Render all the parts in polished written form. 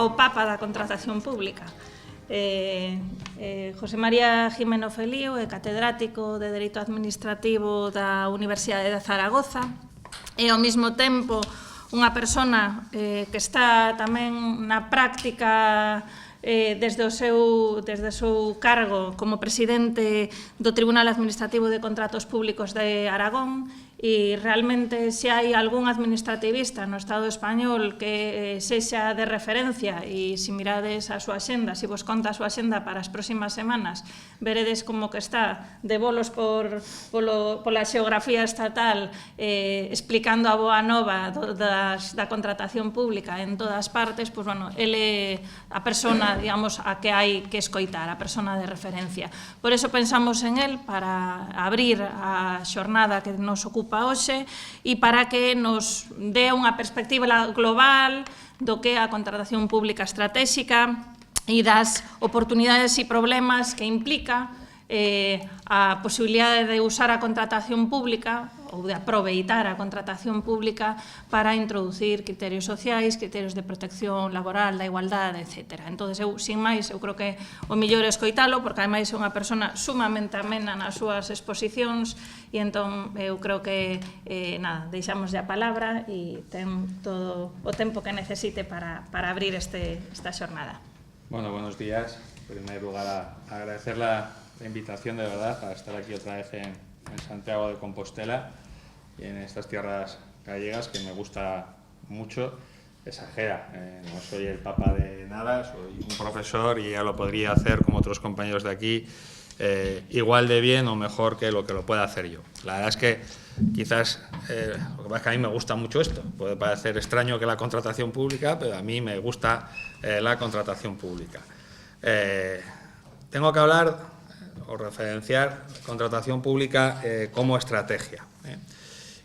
ao Papa da contratación pública. José María Jimeno Felío é catedrático de Dereito Administrativo da Universidade de Zaragoza e ao mesmo tempo unha persona que está tamén na práctica desde o seu cargo como presidente do Tribunal Administrativo de Contratos Públicos de Aragón. E realmente, se hai algún administrativista no Estado español que sexa de referencia, e se mirades a súa xenda, se vos conta a súa xenda para as próximas semanas, veredes como que está de bolos pola xeografía estatal, explicando a boa nova da contratación pública en todas partes, pois, bueno, ele é a persona, digamos, a que hai que escoitar, a persona de referencia. Por eso pensamos en el para abrir a xornada que nos ocupa hoxe e para que nos dé unha perspectiva global do que é a contratación pública estratégica e das oportunidades e problemas que implica a posibilidade de usar a contratación pública ou de aproveitar a contratación pública para introducir criterios sociais, criterios de protección laboral, da igualdade, etc. Entón, eu, sin máis, eu creo que o mellor é escoitalo, porque ademais é unha persona sumamente amena nas súas exposicións, e entón eu creo que, nada, deixamos a palabra e ten todo o tempo que necesite para abrir esta xornada. Bueno, buenos días. En primer lugar, agradecer la invitación, de verdad, a estar aquí otra vez en Santiago de Compostela y en estas tierras gallegas que me gusta mucho. Exagera, no soy el papa de nada, soy un profesor y ya lo podría hacer como otros compañeros de aquí igual de bien o mejor que lo pueda hacer yo. La verdad es que quizás, lo que pasa es que a mí me gusta mucho esto. Puede parecer extraño que la contratación pública, pero a mí me gusta la contratación pública. Tengo que hablar o referenciar contratación pública como estrategia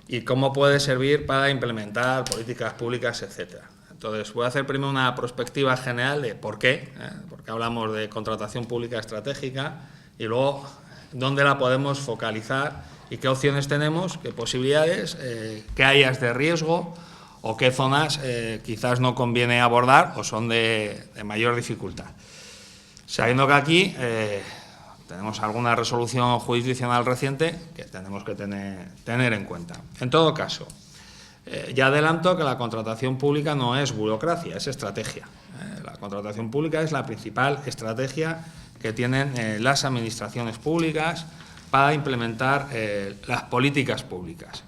y cómo puede servir para implementar políticas públicas, etc. Entonces, voy a hacer primero una perspectiva general de por qué hablamos de contratación pública estratégica y luego dónde la podemos focalizar y qué opciones tenemos, qué posibilidades, qué áreas de riesgo o qué zonas quizás no conviene abordar o son de mayor dificultad. Sabiendo que aquí tenemos alguna resolución jurisdiccional reciente que tenemos que tener en cuenta. En todo caso, ya adelanto que la contratación pública no es burocracia, es estrategia. La contratación pública es la principal estrategia que tienen las administraciones públicas para implementar las políticas públicas.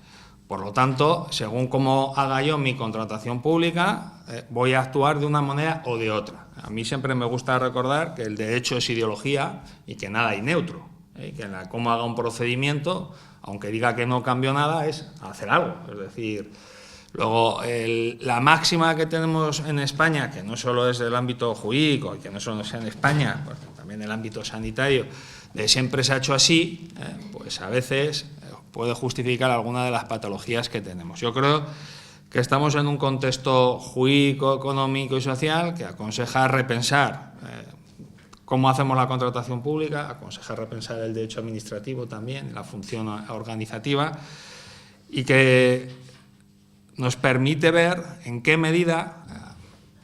Por lo tanto, según cómo haga yo mi contratación pública, voy a actuar de una manera o de otra. A mí siempre me gusta recordar que el derecho es ideología y que nada hay neutro. Que cómo haga un procedimiento, aunque diga que no cambió nada, es hacer algo. Es decir, luego la máxima que tenemos en España, que no solo es del ámbito jurídico y que no solo es en España, pues también en el ámbito sanitario, de siempre se ha hecho así, pues a veces puede justificar alguna de las patologías que tenemos. Yo creo que estamos en un contexto jurídico, económico y social que aconseja repensar cómo hacemos la contratación pública, aconseja repensar el derecho administrativo también, la función organizativa, y que nos permite ver en qué medida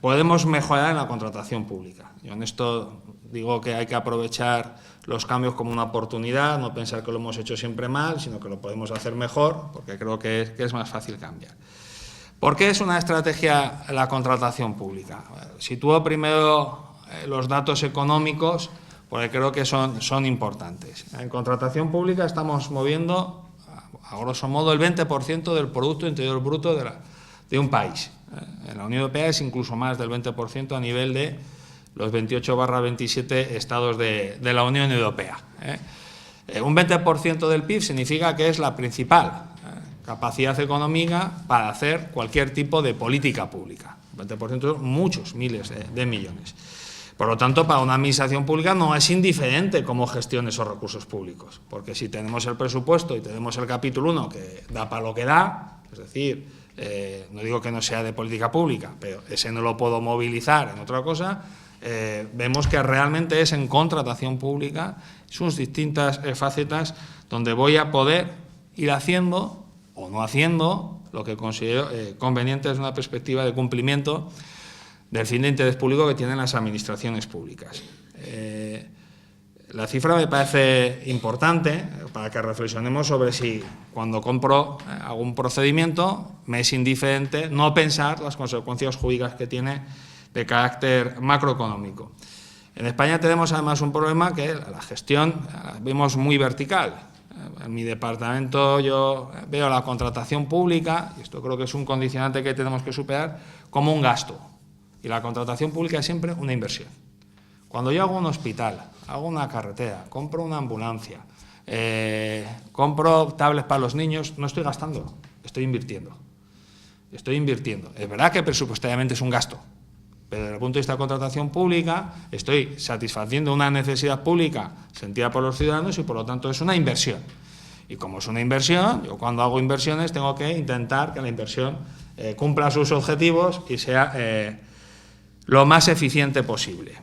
podemos mejorar en la contratación pública. Yo en esto digo que hay que aprovechar los cambios como una oportunidad, no pensar que lo hemos hecho siempre mal, sino que lo podemos hacer mejor, porque creo que es más fácil cambiar. ¿Por qué es una estrategia la contratación pública? Sitúo primero los datos económicos, porque creo que son importantes. En contratación pública estamos moviendo, a grosso modo, el 20% del Producto Interior Bruto de un país. En la Unión Europea es incluso más del 20% a nivel de los 28/27 estados de la Unión Europea. Un 20% del PIB significa que es la principal capacidad económica para hacer cualquier tipo de política pública. 20% muchos miles de millones. Por lo tanto, para una administración pública no es indiferente cómo gestione esos recursos públicos, porque si tenemos el presupuesto y tenemos el capítulo 1 que da para lo que da, es decir, no digo que no sea de política pública, pero ese no lo puedo movilizar en otra cosa, vemos que realmente es en contratación pública, sus distintas facetas, donde voy a poder ir haciendo o no haciendo lo que considero conveniente desde una perspectiva de cumplimiento del fin de interés público que tienen las administraciones públicas. La cifra me parece importante para que reflexionemos sobre si cuando compro algún procedimiento me es indiferente no pensar las consecuencias jurídicas que tiene de carácter macroeconómico. En España tenemos además un problema que la gestión la vemos muy vertical. En mi departamento yo veo la contratación pública, y esto creo que es un condicionante que tenemos que superar, como un gasto. Y la contratación pública es siempre una inversión. Cuando yo hago un hospital, hago una carretera, compro una ambulancia, compro tablets para los niños, no estoy gastando, estoy invirtiendo. Estoy invirtiendo. Es verdad que presupuestariamente es un gasto, pero desde el punto de vista de contratación pública estoy satisfaciendo una necesidad pública sentida por los ciudadanos y por lo tanto es una inversión. Y como es una inversión, yo cuando hago inversiones tengo que intentar que la inversión cumpla sus objetivos y sea lo más eficiente posible.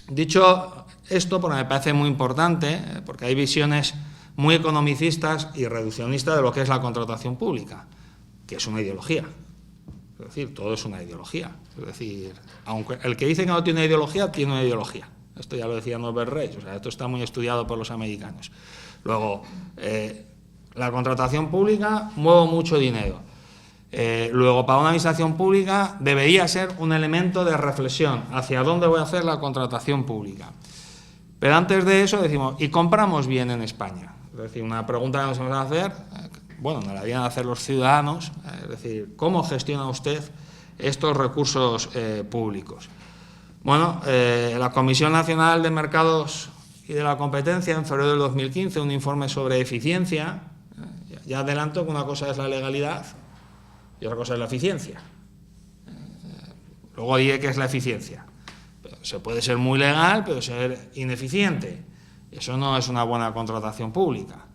Dicho esto, porque me parece muy importante, porque hay visiones muy economicistas y reduccionistas de lo que es la contratación pública, que es una ideología. Es decir, todo es una ideología. Es decir, aunque el que dice que no tiene ideología, tiene una ideología. Esto ya lo decía Norbert Reich, o sea, esto está muy estudiado por los americanos. Luego, la contratación pública mueve mucho dinero. Luego, para una administración pública debería ser un elemento de reflexión hacia dónde voy a hacer la contratación pública. Pero antes de eso decimos, ¿y compramos bien en España? Es decir, una pregunta que nos vamos a hacer, bueno, nos la vienen a hacer los ciudadanos, es decir, ¿cómo gestiona usted estos recursos públicos? Bueno, la Comisión Nacional de Mercados y de la Competencia, en febrero del 2015, un informe sobre eficiencia, ya adelanto que una cosa es la legalidad y otra cosa es la eficiencia. Luego diré qué es la eficiencia. Se puede ser muy legal, pero ser ineficiente. Eso no es una buena contratación pública.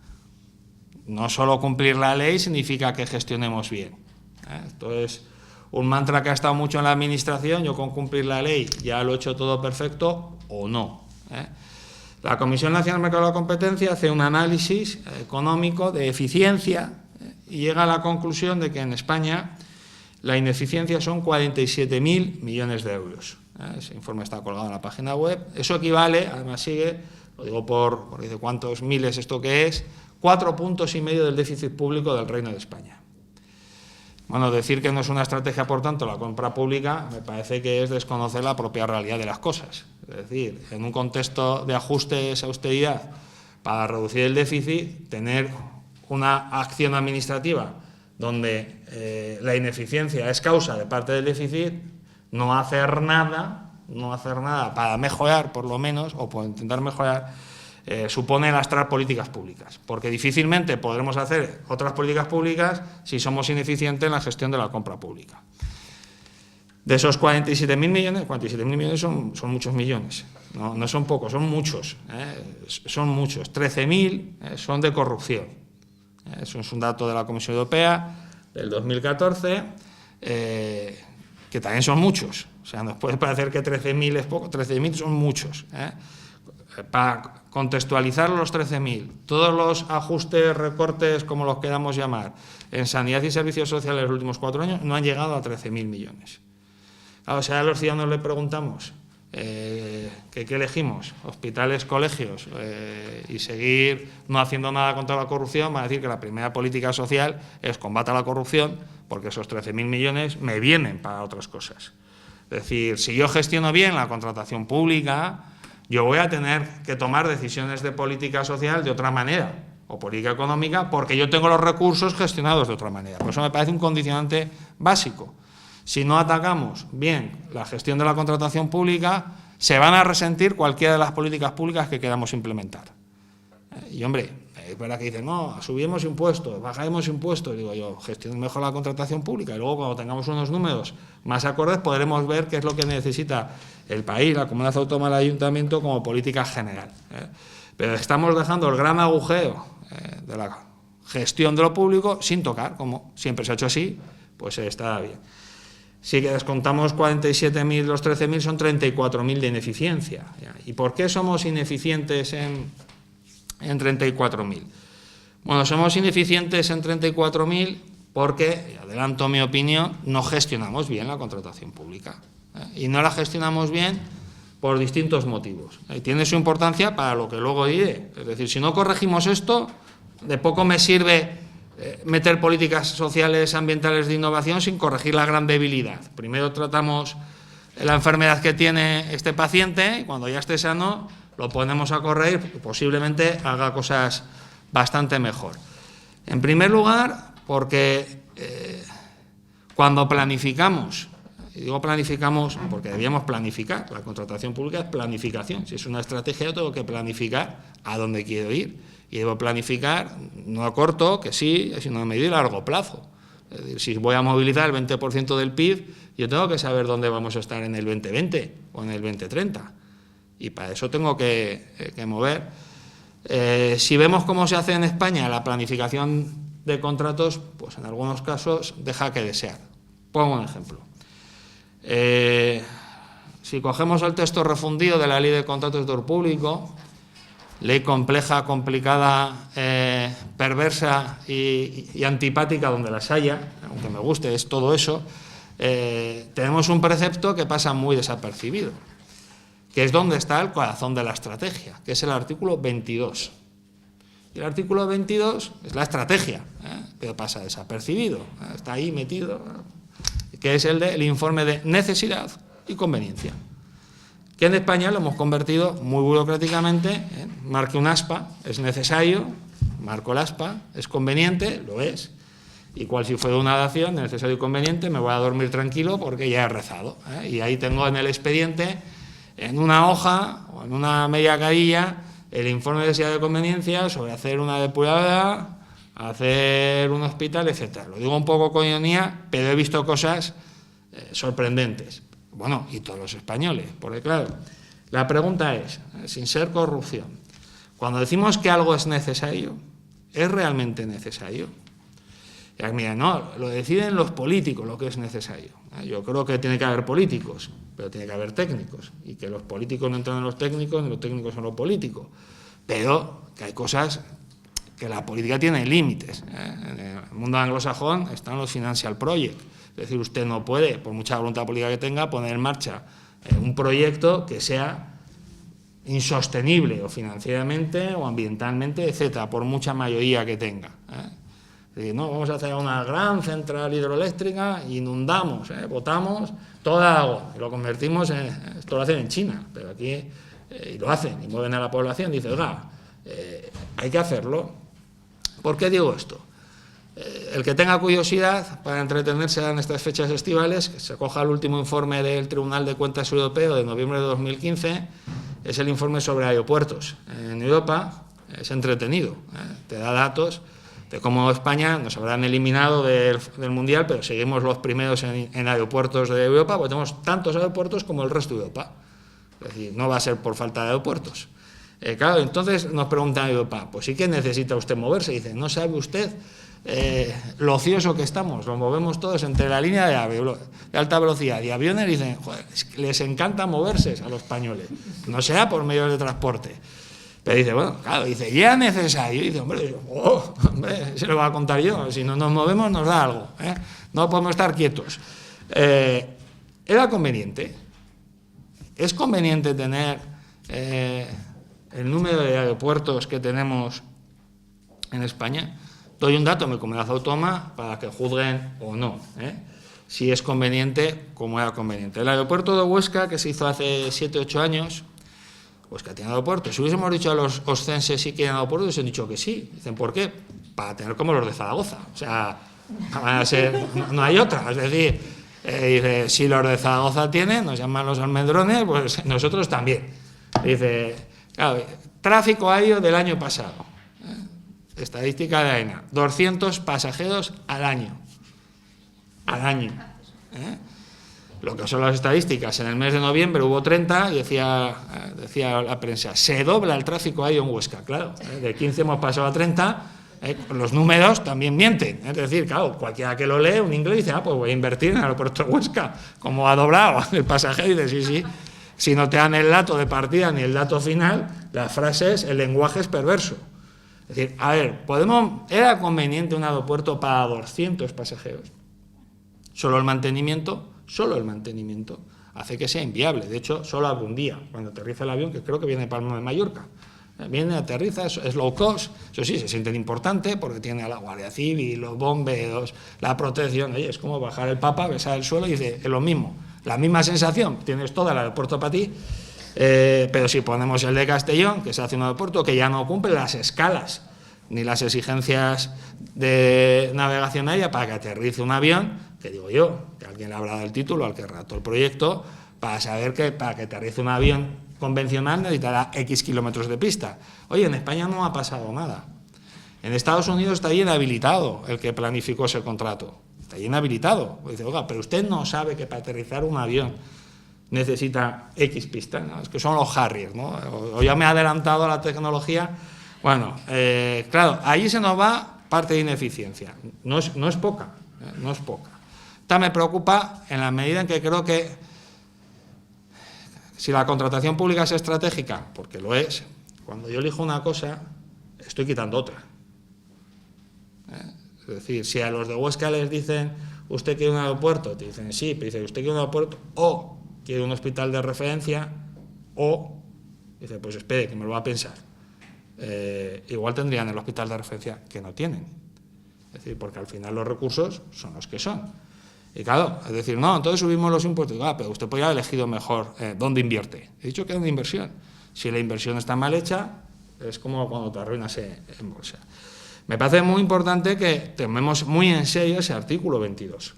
No solo cumplir la ley significa que gestionemos bien. Esto es un mantra que ha estado mucho en la administración. Yo con cumplir la ley ya lo he hecho todo perfecto o no. La Comisión Nacional de Mercado de la Competencia hace un análisis económico de eficiencia y llega a la conclusión de que en España la ineficiencia son 47.000 millones de euros. Ese informe está colgado en la página web. Eso equivale, además sigue, lo digo por dice cuántos miles esto que es, 4,5 puntos del déficit público del Reino de España. Bueno, decir que no es una estrategia, por tanto, la compra pública, me parece que es desconocer la propia realidad de las cosas. Es decir, en un contexto de ajustes, austeridad, para reducir el déficit, tener una acción administrativa donde la ineficiencia es causa de parte del déficit, no hacer nada para mejorar, por lo menos, o por intentar mejorar, supone lastrar políticas públicas, porque difícilmente podremos hacer otras políticas públicas si somos ineficientes en la gestión de la compra pública. De esos 47.000 millones son muchos millones, no son pocos, son muchos, son muchos. 13.000 son de corrupción. Eso es un dato de la Comisión Europea del 2014, que también son muchos. O sea, nos puede parecer que 13.000 es poco, 13.000 son muchos. Para contextualizar los 13.000, todos los ajustes, recortes, como los queramos llamar, en sanidad y servicios sociales en los últimos 4 años no han llegado a 13.000 millones. Claro, o sea, a los ciudadanos le preguntamos ¿qué elegimos? Hospitales, colegios y seguir no haciendo nada contra la corrupción. Van a decir que la primera política social es combate a la corrupción, porque esos 13.000 millones me vienen para otras cosas. Es decir, si yo gestiono bien la contratación pública, yo voy a tener que tomar decisiones de política social de otra manera, o política económica, porque yo tengo los recursos gestionados de otra manera. Por eso me parece un condicionante básico. Si no atacamos bien la gestión de la contratación pública, se van a resentir cualquiera de las políticas públicas que queramos implementar. Y, hombre, es verdad que dicen, no, subimos impuestos, bajaremos impuestos. Digo yo, gestionen mejor la contratación pública y luego cuando tengamos unos números más acordes podremos ver qué es lo que necesita el país, la comunidad autónoma, el ayuntamiento como política general. Pero estamos dejando el gran agujero de la gestión de lo público sin tocar, como siempre se ha hecho así, pues está bien. Si descontamos 47.000, los 13.000 son 34.000 de ineficiencia. ¿Y por qué somos ineficientes en 34.000? Bueno, somos ineficientes en 34.000 porque, adelanto mi opinión, no gestionamos bien la contratación pública. Y no la gestionamos bien por distintos motivos. Tiene su importancia para lo que luego diré. Es decir, si no corregimos esto, de poco me sirve meter políticas sociales, ambientales de innovación sin corregir la gran debilidad. Primero tratamos la enfermedad que tiene este paciente y cuando ya esté sano lo ponemos a correr y posiblemente haga cosas bastante mejor. En primer lugar, porque cuando planificamos, y digo planificamos porque debíamos planificar, la contratación pública es planificación. Si es una estrategia, yo tengo que planificar a dónde quiero ir. Y debo planificar, no a corto, que sí, sino a medio y largo plazo. Es decir, si voy a movilizar el 20% del PIB, yo tengo que saber dónde vamos a estar en el 2020 o en el 2030. Y para eso tengo que mover. Si vemos cómo se hace en España la planificación de contratos, pues en algunos casos deja que desear. Pongo un ejemplo. Si cogemos el texto refundido de la Ley de Contratos de Sector Público, ley compleja, complicada, perversa y antipática donde las haya, aunque me guste, es todo eso, tenemos un precepto que pasa muy desapercibido, que es donde está el corazón de la estrategia, que es el artículo 22. Y el artículo 22 es la estrategia, pero pasa desapercibido, está ahí metido, que es el informe de necesidad y conveniencia, que en España lo hemos convertido muy burocráticamente, marque un aspa, es necesario, marco el aspa, es conveniente, lo es, y cual si fuera una dación, necesario y conveniente, me voy a dormir tranquilo porque ya he rezado, y ahí tengo en el expediente, en una hoja o en una media carilla, el informe de necesidad de conveniencia sobre hacer una depuradora, hacer un hospital, etcétera. Lo digo un poco con ironía, pero he visto cosas sorprendentes. Bueno, y todos los españoles, porque claro, la pregunta es, sin ser corrupción, cuando decimos que algo es necesario, ¿es realmente necesario? Y mira, no, lo deciden los políticos lo que es necesario. Yo creo que tiene que haber políticos, pero tiene que haber técnicos, y que los políticos no entran en los técnicos, ni los técnicos en los políticos. Pero que hay cosas que la política tiene límites. En el mundo anglosajón están los financial projects. Es decir, usted no puede, por mucha voluntad política que tenga, poner en marcha un proyecto que sea insostenible o financieramente o ambientalmente, etcétera, por mucha mayoría que tenga. Es decir, no, vamos a hacer una gran central hidroeléctrica, inundamos, botamos toda la agua y lo convertimos en... Esto lo hacen en China, pero aquí y lo hacen y mueven a la población. Dice, oiga, hay que hacerlo. ¿Por qué digo esto? El que tenga curiosidad para entretenerse en estas fechas estivales, que se coja el último informe del Tribunal de Cuentas Europeo de noviembre de 2015, es el informe sobre aeropuertos en Europa. Es entretenido, te da datos de cómo España nos habrán eliminado del Mundial, pero seguimos los primeros en aeropuertos de Europa, porque tenemos tantos aeropuertos como el resto de Europa. Es decir, no va a ser por falta de aeropuertos. Claro, entonces nos preguntan a Europa, pues sí que necesita usted moverse. Dice, ¿no sabe usted lo ocioso que estamos? Lo movemos todos entre la línea de alta velocidad y aviones. Dicen, joder, les encanta moverse a los españoles, no sea por medios de transporte. Pero dice, bueno, claro, dice, ya necesario. Y dice, hombre, se lo voy a contar yo, si no nos movemos nos da algo, no podemos estar quietos. ¿Era conveniente? ¿Es conveniente tener el número de aeropuertos que tenemos en España? Doy un dato en mi comunidad autónoma para que juzguen o no, si es conveniente, como era conveniente. El aeropuerto de Huesca, que se hizo hace 7 u 8 años, Huesca tiene aeropuerto. Si hubiésemos dicho a los oscenses si quieren aeropuertos, les han dicho que sí. Dicen, ¿por qué? Para tener como los de Zaragoza. O sea, van a ser, no hay otra. Es decir, dice, si los de Zaragoza tienen, nos llaman los almendrones, pues nosotros también. Dice, claro, tráfico aéreo del año pasado. Estadística de AENA, 200 pasajeros al año. Al año. Lo que son las estadísticas, en el mes de noviembre hubo 30 y decía la prensa, se dobla el tráfico aéreo en Huesca. Claro, de 15 hemos pasado a 30, los números también mienten. Es decir, claro, cualquiera que lo lee, un inglés dice, pues voy a invertir en el aeropuerto de Huesca, como ha doblado el pasajero, y dice, sí, si no te dan el dato de partida ni el dato final, la frase es, el lenguaje es perverso. Es decir, a ver, ¿era conveniente un aeropuerto para 200 pasajeros? Solo el mantenimiento hace que sea inviable. De hecho, solo algún día, cuando aterriza el avión, que creo que viene de Palma de Mallorca, viene, aterriza, es low cost, eso sí, se sienten importante porque tiene a la Guardia Civil, los bomberos, la protección. Oye, es como bajar el Papa, besar el suelo y dice, es lo mismo, la misma sensación, tienes todo el aeropuerto para ti, pero si ponemos el de Castellón, que se hace un aeropuerto que ya no cumple las escalas ni las exigencias de navegación aérea para que aterrice un avión, que digo yo, que alguien le habrá dado el título al que redactó el proyecto, para saber que para que aterrice un avión convencional necesitará X kilómetros de pista. Oye, en España no ha pasado nada. En Estados Unidos está inhabilitado el que planificó ese contrato. Está inhabilitado. Dice, oiga, pero usted no sabe que para aterrizar un avión necesita X pista, ¿no? Es que son los Harriers, ¿no? O ya me ha adelantado a la tecnología. Bueno, claro, ahí se nos va parte de ineficiencia. No es poca, no es poca. Esta me preocupa en la medida en que creo que si la contratación pública es estratégica, porque lo es, cuando yo elijo una cosa, estoy quitando otra. Es decir, si a los de Huesca les dicen, ¿usted quiere un aeropuerto? Te dicen, sí, pero dice, ¿usted quiere un aeropuerto? O quiere un hospital de referencia, o, dice, pues espere, que me lo va a pensar. Igual tendrían el hospital de referencia que no tienen. Es decir, porque al final los recursos son los que son. Y claro, es decir, no, entonces subimos los impuestos. Pero usted podría haber elegido mejor dónde invierte. He dicho que es una inversión. Si la inversión está mal hecha, es como cuando te arruinas en bolsa. Me parece muy importante que tomemos muy en serio ese artículo 22.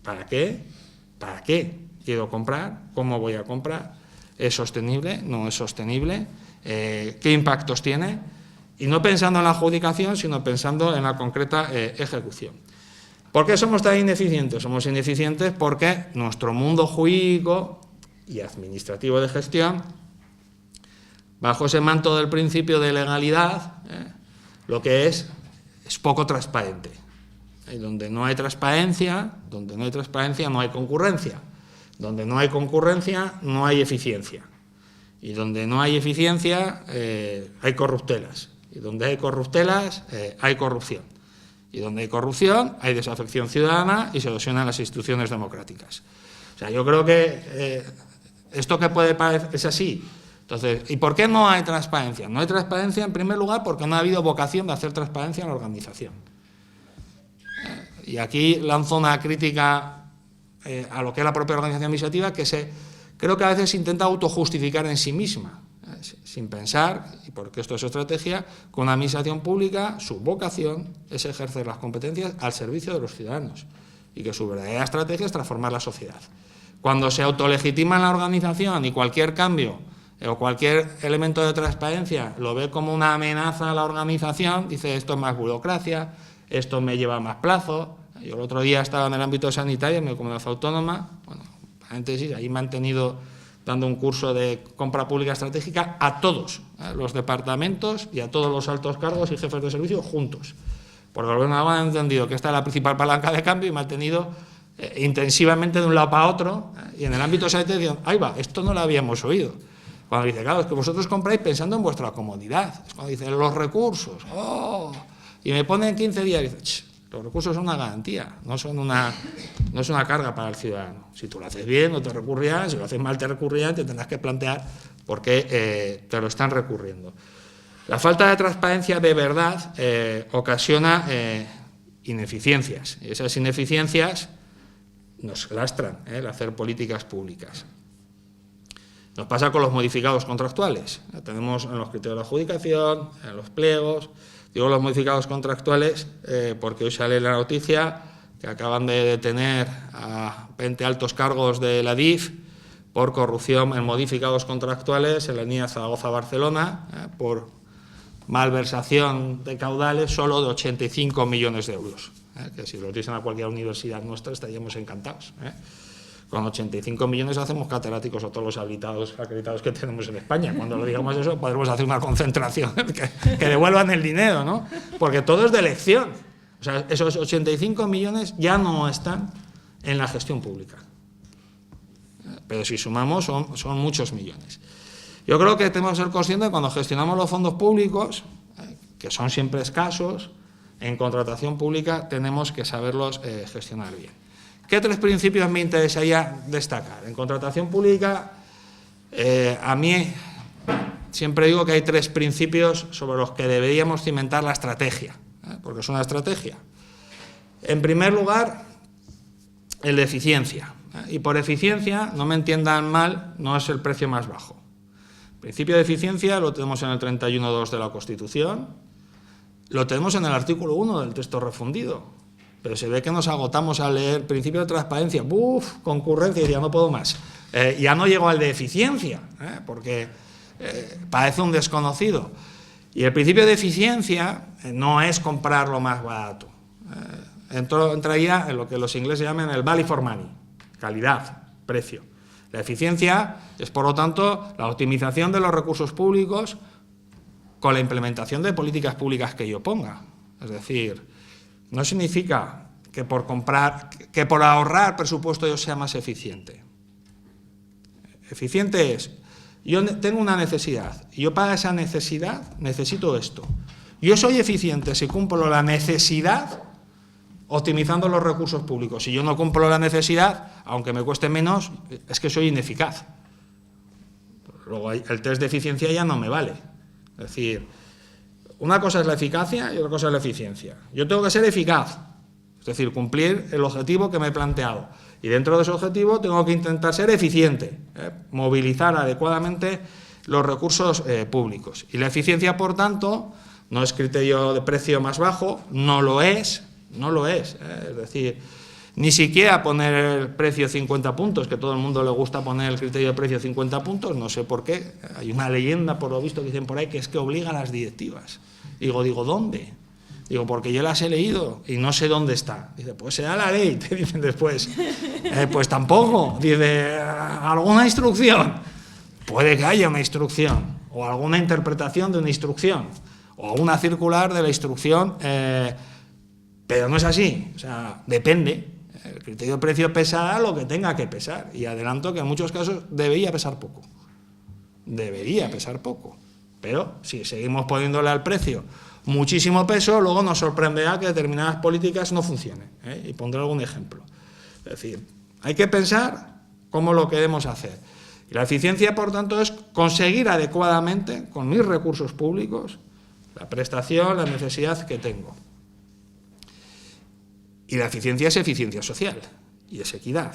¿Para qué? ¿Para qué quiero comprar? ¿Cómo voy a comprar? ¿Es sostenible? ¿No es sostenible? ¿Qué impactos tiene? Y no pensando en la adjudicación, sino pensando en la concreta ejecución. ¿Por qué somos tan ineficientes? Somos ineficientes porque nuestro mundo jurídico y administrativo de gestión, bajo ese manto del principio de legalidad, lo que es poco transparente. Y donde no hay transparencia, no hay concurrencia. Donde no hay concurrencia, no hay eficiencia. Y donde no hay eficiencia, hay corruptelas. Y donde hay corruptelas, hay corrupción. Y donde hay corrupción, hay desafección ciudadana y se erosionan las instituciones democráticas. O sea, yo creo que esto que puede parecer es así. Entonces, ¿y por qué no hay transparencia? No hay transparencia, en primer lugar, porque no ha habido vocación de hacer transparencia en la organización. Y aquí lanzo una crítica a lo que es la propia organización administrativa, que creo que a veces se intenta autojustificar en sí misma, sin pensar, y porque esto es estrategia, que una administración pública, su vocación es ejercer las competencias al servicio de los ciudadanos y que su verdadera estrategia es transformar la sociedad. Cuando se autolegitima en la organización y cualquier cambio o cualquier elemento de transparencia lo ve como una amenaza a la organización, dice esto es más burocracia, esto me lleva más plazo. Yo el otro día estaba en el ámbito sanitario, en mi comunidad autónoma, bueno, paréntesis, ahí me han tenido dando un curso de compra pública estratégica a todos los departamentos y a todos los altos cargos y jefes de servicio juntos. Porque el gobierno ha entendido que esta es la principal palanca de cambio y me ha tenido intensivamente de un lado para otro. Y en el ámbito sanitario, ahí va, esto no lo habíamos oído. Cuando dice, claro, es que vosotros compráis pensando en vuestra comodidad. Es cuando dicen los recursos, y me ponen 15 días y dice, los recursos son una garantía, no es una carga para el ciudadano. Si tú lo haces bien, no te recurrirán, si lo haces mal, te recurrirán, te tendrás que plantear por qué te lo están recurriendo. La falta de transparencia de verdad ocasiona ineficiencias, y esas ineficiencias nos lastran el hacer políticas públicas. Nos pasa con los modificados contractuales. Tenemos en los criterios de adjudicación, en los pliegos. Digo los modificados contractuales porque hoy sale la noticia que acaban de detener a 20 altos cargos de la DIF por corrupción en modificados contractuales en la línea Zaragoza-Barcelona por malversación de caudales solo de 85 millones de euros. Que si lo dicen a cualquier universidad nuestra estaríamos encantados. Con 85 millones hacemos catedráticos a todos los acreditados que tenemos en España. Cuando lo digamos eso, podremos hacer una concentración que devuelvan el dinero, ¿no? Porque todo es de elección. O sea, esos 85 millones ya no están en la gestión pública. Pero si sumamos, son muchos millones. Yo creo que tenemos que ser conscientes de que cuando gestionamos los fondos públicos, que son siempre escasos, en contratación pública tenemos que saberlos gestionar bien. ¿Qué 3 principios me interesaría destacar? En contratación pública, a mí siempre digo que hay 3 principios sobre los que deberíamos cimentar la estrategia, porque es una estrategia. En primer lugar, el de eficiencia. Y por eficiencia, no me entiendan mal, no es el precio más bajo. El principio de eficiencia lo tenemos en el 31.2 de la Constitución, lo tenemos en el artículo 1 del texto refundido, pero se ve que nos agotamos a leer principio de transparencia, concurrencia, y ya no puedo más. Ya no llego al de eficiencia, porque parece un desconocido. Y el principio de eficiencia no es comprar lo más barato. Entraría en lo que los ingleses llaman el value for money, calidad, precio. La eficiencia es, por lo tanto, la optimización de los recursos públicos con la implementación de políticas públicas que yo ponga. Es decir, no significa que por ahorrar presupuesto yo sea más eficiente. Eficiente es, yo tengo una necesidad, y yo para esa necesidad necesito esto. Yo soy eficiente si cumplo la necesidad optimizando los recursos públicos. Si yo no cumplo la necesidad, aunque me cueste menos, es que soy ineficaz. Luego el test de eficiencia ya no me vale. Es decir, una cosa es la eficacia y otra cosa es la eficiencia. Yo tengo que ser eficaz, es decir, cumplir el objetivo que me he planteado. Y dentro de ese objetivo tengo que intentar ser eficiente, movilizar adecuadamente los recursos públicos. Y la eficiencia, por tanto, no es criterio de precio más bajo, no lo es. Es decir, ni siquiera poner el precio 50 puntos, que a todo el mundo le gusta poner el criterio de precio 50 puntos, no sé por qué. Hay una leyenda, por lo visto, que dicen por ahí, que es que obliga a las directivas. Digo, ¿dónde? Digo, porque yo las he leído y no sé dónde está. Dice, pues será la ley, te dicen después. Pues tampoco. Dice, ¿alguna instrucción? Puede que haya una instrucción, o alguna interpretación de una instrucción, o una circular de la instrucción, pero no es así. O sea, depende. El criterio de precio pesará lo que tenga que pesar. Y adelanto que en muchos casos debería pesar poco. Pero si seguimos poniéndole al precio muchísimo peso, luego nos sorprenderá que determinadas políticas no funcionen. Y pondré algún ejemplo. Es decir, hay que pensar cómo lo queremos hacer. Y la eficiencia, por tanto, es conseguir adecuadamente, con mis recursos públicos, la prestación, la necesidad que tengo. Y la eficiencia es eficiencia social y es equidad.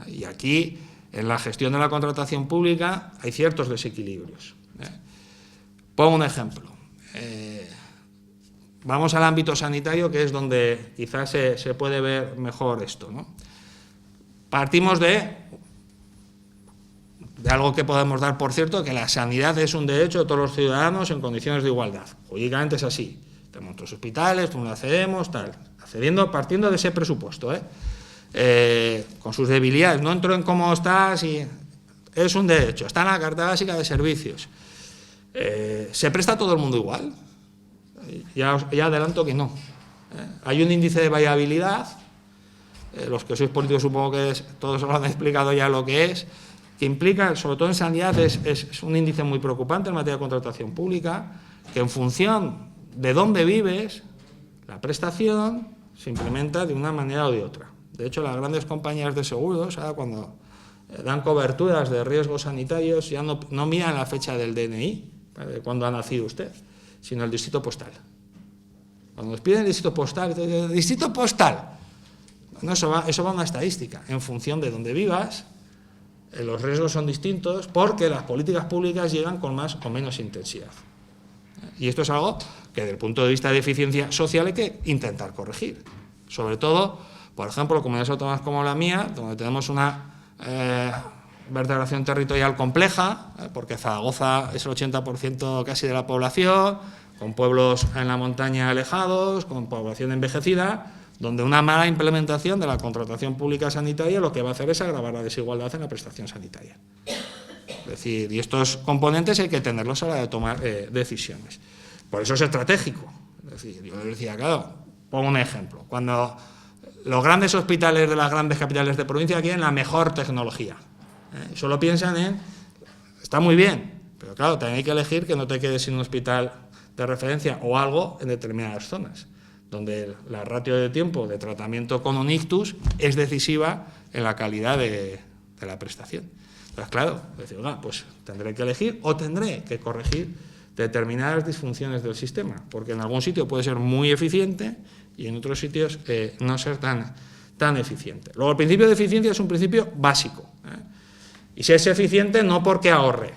Y aquí, en la gestión de la contratación pública, hay ciertos desequilibrios. Pongo un ejemplo. Vamos al ámbito sanitario, que es donde quizás se puede ver mejor esto, ¿no? Partimos de algo que podemos dar por cierto, que la sanidad es un derecho de todos los ciudadanos en condiciones de igualdad. Jurídicamente es así. Tenemos nuestros hospitales, tú no accedemos, tal. Partiendo de ese presupuesto, con sus debilidades. No entro en cómo está, si es un derecho. Está en la Carta Básica de Servicios. ¿Se presta a todo el mundo igual? Ya adelanto que no. Hay un índice de variabilidad, los que sois políticos supongo que todos os lo han explicado ya lo que es, que implica, sobre todo en sanidad, es un índice muy preocupante en materia de contratación pública, que en función de dónde vives, la prestación se implementa de una manera o de otra. De hecho, las grandes compañías de seguros, ahora cuando dan coberturas de riesgos sanitarios, ya no miran la fecha del DNI, de cuándo ha nacido usted, sino el distrito postal. Cuando nos piden el distrito postal, ¡distrito postal! No, eso va a una estadística. En función de dónde vivas, los riesgos son distintos porque las políticas públicas llegan con más o menos intensidad. Y esto es algo que desde el punto de vista de eficiencia social hay que intentar corregir. Sobre todo, por ejemplo, comunidades autónomas como la mía, donde tenemos una vertebración territorial compleja, porque Zaragoza es el 80% casi de la población, con pueblos en la montaña alejados, con población envejecida, donde una mala implementación de la contratación pública sanitaria lo que va a hacer es agravar la desigualdad en la prestación sanitaria. Es decir, y estos componentes hay que tenerlos a la hora de tomar decisiones. Por eso es estratégico. Es decir, yo les decía, claro, pongo un ejemplo. Cuando los grandes hospitales de las grandes capitales de provincia quieren la mejor tecnología, solo piensan en, está muy bien, pero claro, también hay que elegir que no te quedes sin un hospital de referencia o algo en determinadas zonas, donde la ratio de tiempo de tratamiento con un ictus es decisiva en la calidad de la prestación. Entonces, claro, decir, pues tendré que elegir o tendré que corregir determinadas disfunciones del sistema, porque en algún sitio puede ser muy eficiente y en otros sitios no ser tan eficiente. Luego, el principio de eficiencia es un principio básico, y si es eficiente no porque ahorre,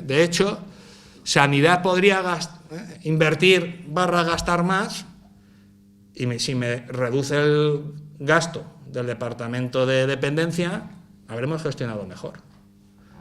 De hecho, sanidad podría invertir / gastar más, y si me reduce el gasto del departamento de dependencia, habremos gestionado mejor.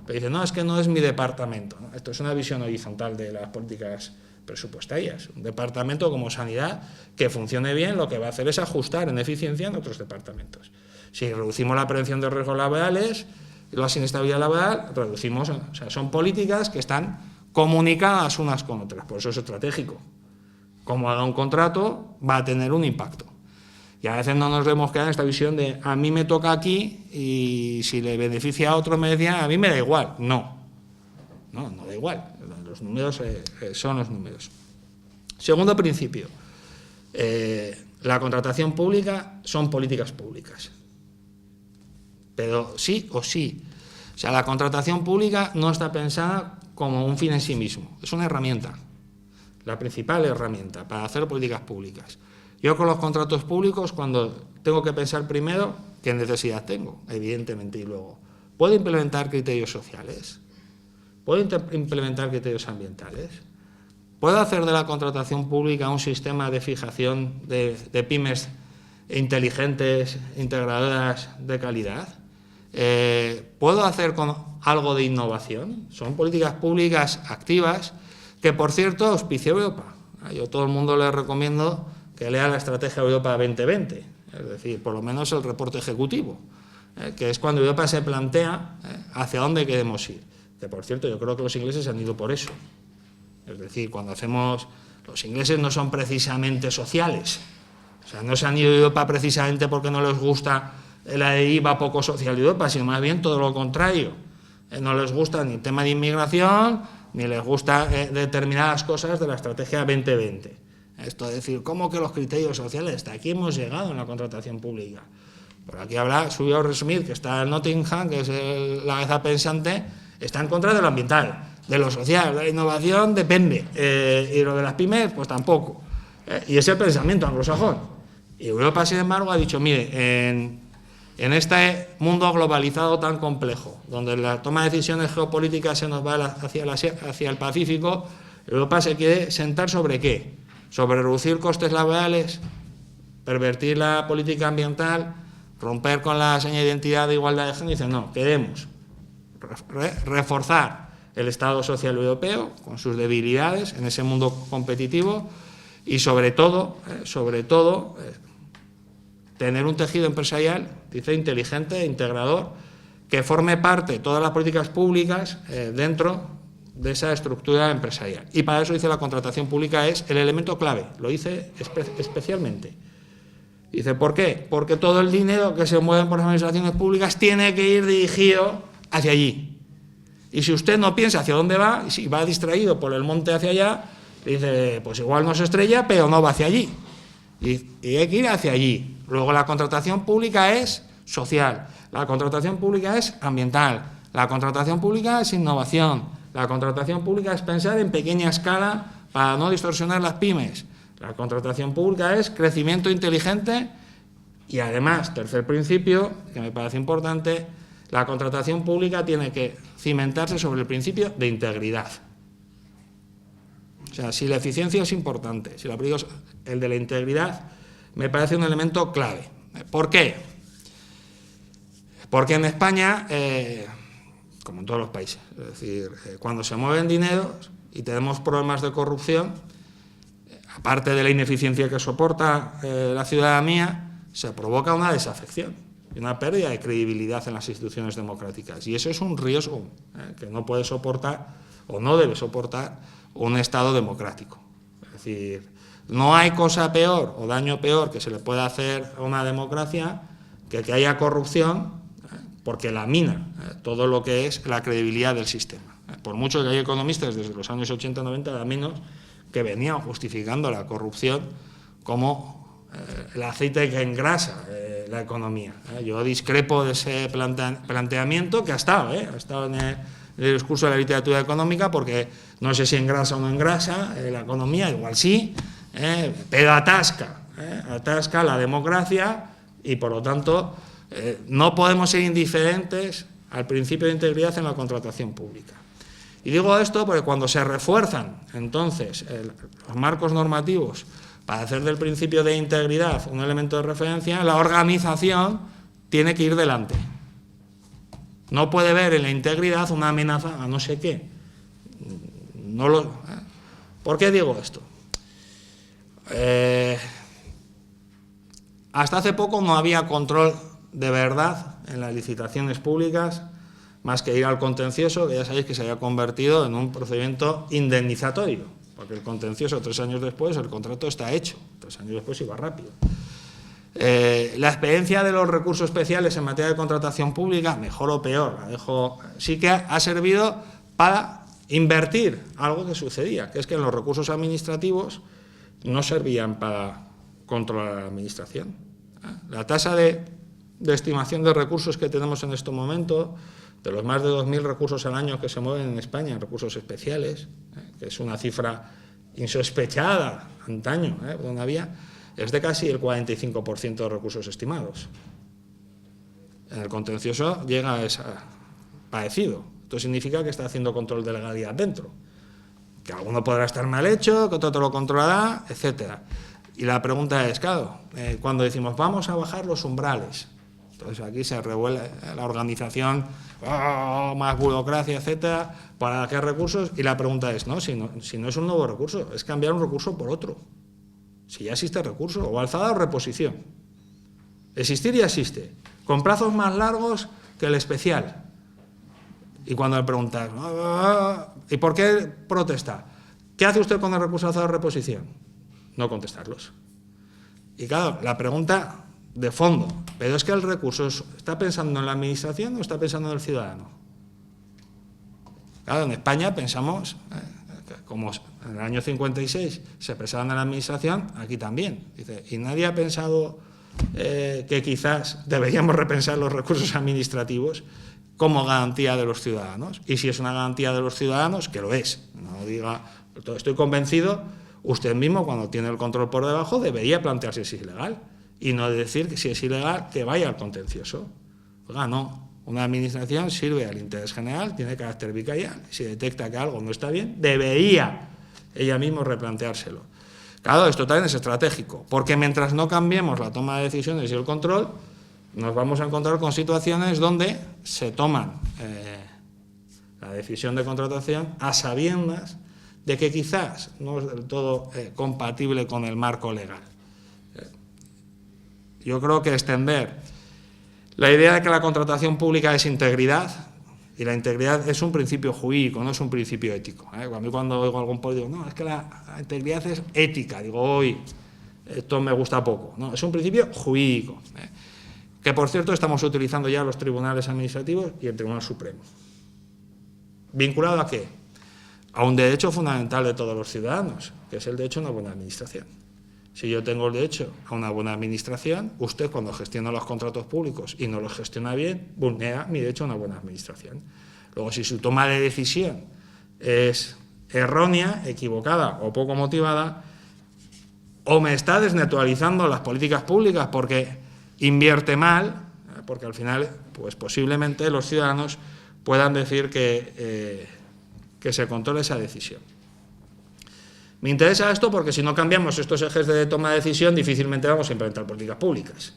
Pero dice, no, es que no es mi departamento, ¿no? Esto es una visión horizontal de las políticas presupuestarias. Un departamento como sanidad que funcione bien, lo que va a hacer es ajustar en eficiencia en otros departamentos. Si reducimos la prevención de riesgos laborales y la inestabilidad laboral, reducimos, o sea, son políticas que están comunicadas unas con otras, por eso es estratégico. Como haga un contrato, va a tener un impacto. Y a veces no nos debemos quedar en esta visión de a mí me toca aquí y si le beneficia a otro me decía a mí me da igual. No da igual. Los números son los números. Segundo principio, la contratación pública son políticas públicas. Pero sí o sí. O sea, la contratación pública no está pensada como un fin en sí mismo. Es una herramienta, la principal herramienta para hacer políticas públicas. Yo con los contratos públicos, cuando tengo que pensar primero qué necesidad tengo, evidentemente, y luego, ¿puedo implementar criterios sociales? ¿Puedo implementar criterios ambientales? ¿Puedo hacer de la contratación pública un sistema de fijación de pymes inteligentes, integradoras de calidad? ¿Puedo hacer con algo de innovación? Son políticas públicas activas que, por cierto, auspicia Europa. Yo a todo el mundo les recomiendo que lea la Estrategia Europa 2020, es decir, por lo menos el reporte ejecutivo, que es cuando Europa se plantea hacia dónde queremos ir. Que, por cierto, yo creo que los ingleses han ido por eso. Es decir, cuando hacemos... Los ingleses no son precisamente sociales. O sea, no se han ido a Europa precisamente porque no les gusta la deriva poco social de Europa, sino más bien todo lo contrario. No les gusta ni el tema de inmigración, ni les gusta determinadas cosas de la Estrategia 2020. Esto es decir, ¿cómo que los criterios sociales? Hasta aquí hemos llegado en la contratación pública. Por aquí habla Subior Smith, que está en Nottingham, que es la cabeza pensante, está en contra de lo ambiental, de lo social, de la innovación depende, y lo de las pymes, pues tampoco. Y es el pensamiento anglosajón. Y Europa, sin embargo, ha dicho, mire, en este mundo globalizado tan complejo, donde la toma de decisiones geopolíticas se nos va hacia el Pacífico, Europa se quiere sentar ¿sobre qué? Sobre reducir costes laborales, pervertir la política ambiental, romper con la seña de identidad de igualdad de género. Dice, no, queremos reforzar el Estado social europeo con sus debilidades en ese mundo competitivo y sobre todo tener un tejido empresarial, dice, inteligente, integrador, que forme parte de todas las políticas públicas dentro de esa estructura empresarial. Y para eso dice la contratación pública es el elemento clave, lo dice especialmente. Dice, ¿por qué? Porque todo el dinero que se mueve por las administraciones públicas tiene que ir dirigido hacia allí. Y si usted no piensa hacia dónde va, y si va distraído por el monte hacia allá, dice, pues igual no se estrella, pero no va hacia allí. Y hay que ir hacia allí. Luego la contratación pública es social, la contratación pública es ambiental, la contratación pública es innovación, la contratación pública es pensar en pequeña escala para no distorsionar las pymes. La contratación pública es crecimiento inteligente y además, tercer principio, que me parece importante, la contratación pública tiene que cimentarse sobre el principio de integridad. O sea, si la eficiencia es importante, si el de la integridad me parece un elemento clave. ¿Por qué? Porque en España, como en todos los países, es decir, cuando se mueven dineros y tenemos problemas de corrupción, aparte de la ineficiencia que soporta la ciudadanía, se provoca una desafección y una pérdida de credibilidad en las instituciones democráticas. Y eso es un riesgo que no puede soportar o no debe soportar un Estado democrático. Es decir, no hay cosa peor o daño peor que se le pueda hacer a una democracia que haya corrupción, porque lamina todo lo que es la credibilidad del sistema. por mucho que hay economistas desde los años 80-90, a menos que venían justificando la corrupción como el aceite que engrasa la economía. Yo discrepo de ese planteamiento que ha estado en el discurso de la literatura económica, porque no sé si engrasa o no engrasa la economía, igual sí, pero atasca la democracia y, por lo tanto, no podemos ser indiferentes al principio de integridad en la contratación pública. Y digo esto porque cuando se refuerzan, entonces, los marcos normativos para hacer del principio de integridad un elemento de referencia, la organización tiene que ir delante. No puede ver en la integridad una amenaza a no sé qué. ¿Por qué digo esto? Hasta hace poco no había control de verdad en las licitaciones públicas, más que ir al contencioso, que ya sabéis que se había convertido en un procedimiento indemnizatorio, porque el contencioso 3 años después, el contrato está hecho, 3 años después iba rápido. La experiencia de los recursos especiales en materia de contratación pública, mejor o peor, sí que ha servido para invertir algo que sucedía, que es que los recursos administrativos no servían para controlar a la administración. La tasa de estimación de recursos que tenemos en este momento, de los más de 2.000 recursos al año que se mueven en España, recursos especiales, que es una cifra insospechada antaño, donde había, es de casi el 45% de recursos estimados. En el contencioso llega a ese parecido. Esto significa que está haciendo control de legalidad dentro, que alguno podrá estar mal hecho, que otro te lo controlará, etcétera. Y la pregunta es, claro, cuando decimos vamos a bajar los umbrales, entonces aquí se revuelve la organización, más burocracia, etcétera, ¿para qué recursos? Y la pregunta es, no, si no es un nuevo recurso, es cambiar un recurso por otro. Si ya existe recurso, o alzada o reposición. Existir ya existe, con plazos más largos que el especial. Y cuando le preguntas, ¿y por qué protesta? ¿Qué hace usted con el recurso alzado o reposición? No contestarlos. Y claro, la pregunta de fondo, pero es que el recurso ¿está pensando en la administración o está pensando en el ciudadano? Claro, en España pensamos, como en el año 56 se pensaba en la administración, aquí también. Dice, y nadie ha pensado que quizás deberíamos repensar los recursos administrativos como garantía de los ciudadanos. Y si es una garantía de los ciudadanos, que lo es. No diga, estoy convencido, usted mismo cuando tiene el control por debajo debería plantearse si es ilegal. Y no decir que si es ilegal, que vaya al contencioso. Oiga, no. Una administración sirve al interés general, tiene carácter vicarial. Si detecta que algo no está bien, debería ella misma replanteárselo. Claro, esto también es estratégico, porque mientras no cambiemos la toma de decisiones y el control, nos vamos a encontrar con situaciones donde se toman la decisión de contratación a sabiendas de que quizás no es del todo compatible con el marco legal. Yo creo que extender la idea de que la contratación pública es integridad, y la integridad es un principio jurídico, no es un principio ético. A mí cuando oigo algún político, no, es que la integridad es ética, digo, hoy esto me gusta poco. No, es un principio jurídico, que por cierto estamos utilizando ya los tribunales administrativos y el Tribunal Supremo. ¿Vinculado a qué? A un derecho fundamental de todos los ciudadanos, que es el derecho a una buena administración. Si yo tengo el derecho a una buena administración, usted cuando gestiona los contratos públicos y no los gestiona bien, vulnera mi derecho a una buena administración. Luego, si su toma de decisión es errónea, equivocada o poco motivada, o me está desnaturalizando las políticas públicas porque invierte mal, porque al final, pues posiblemente los ciudadanos puedan decir que se controle esa decisión. Me interesa esto porque si no cambiamos estos ejes de toma de decisión, difícilmente vamos a implementar políticas públicas.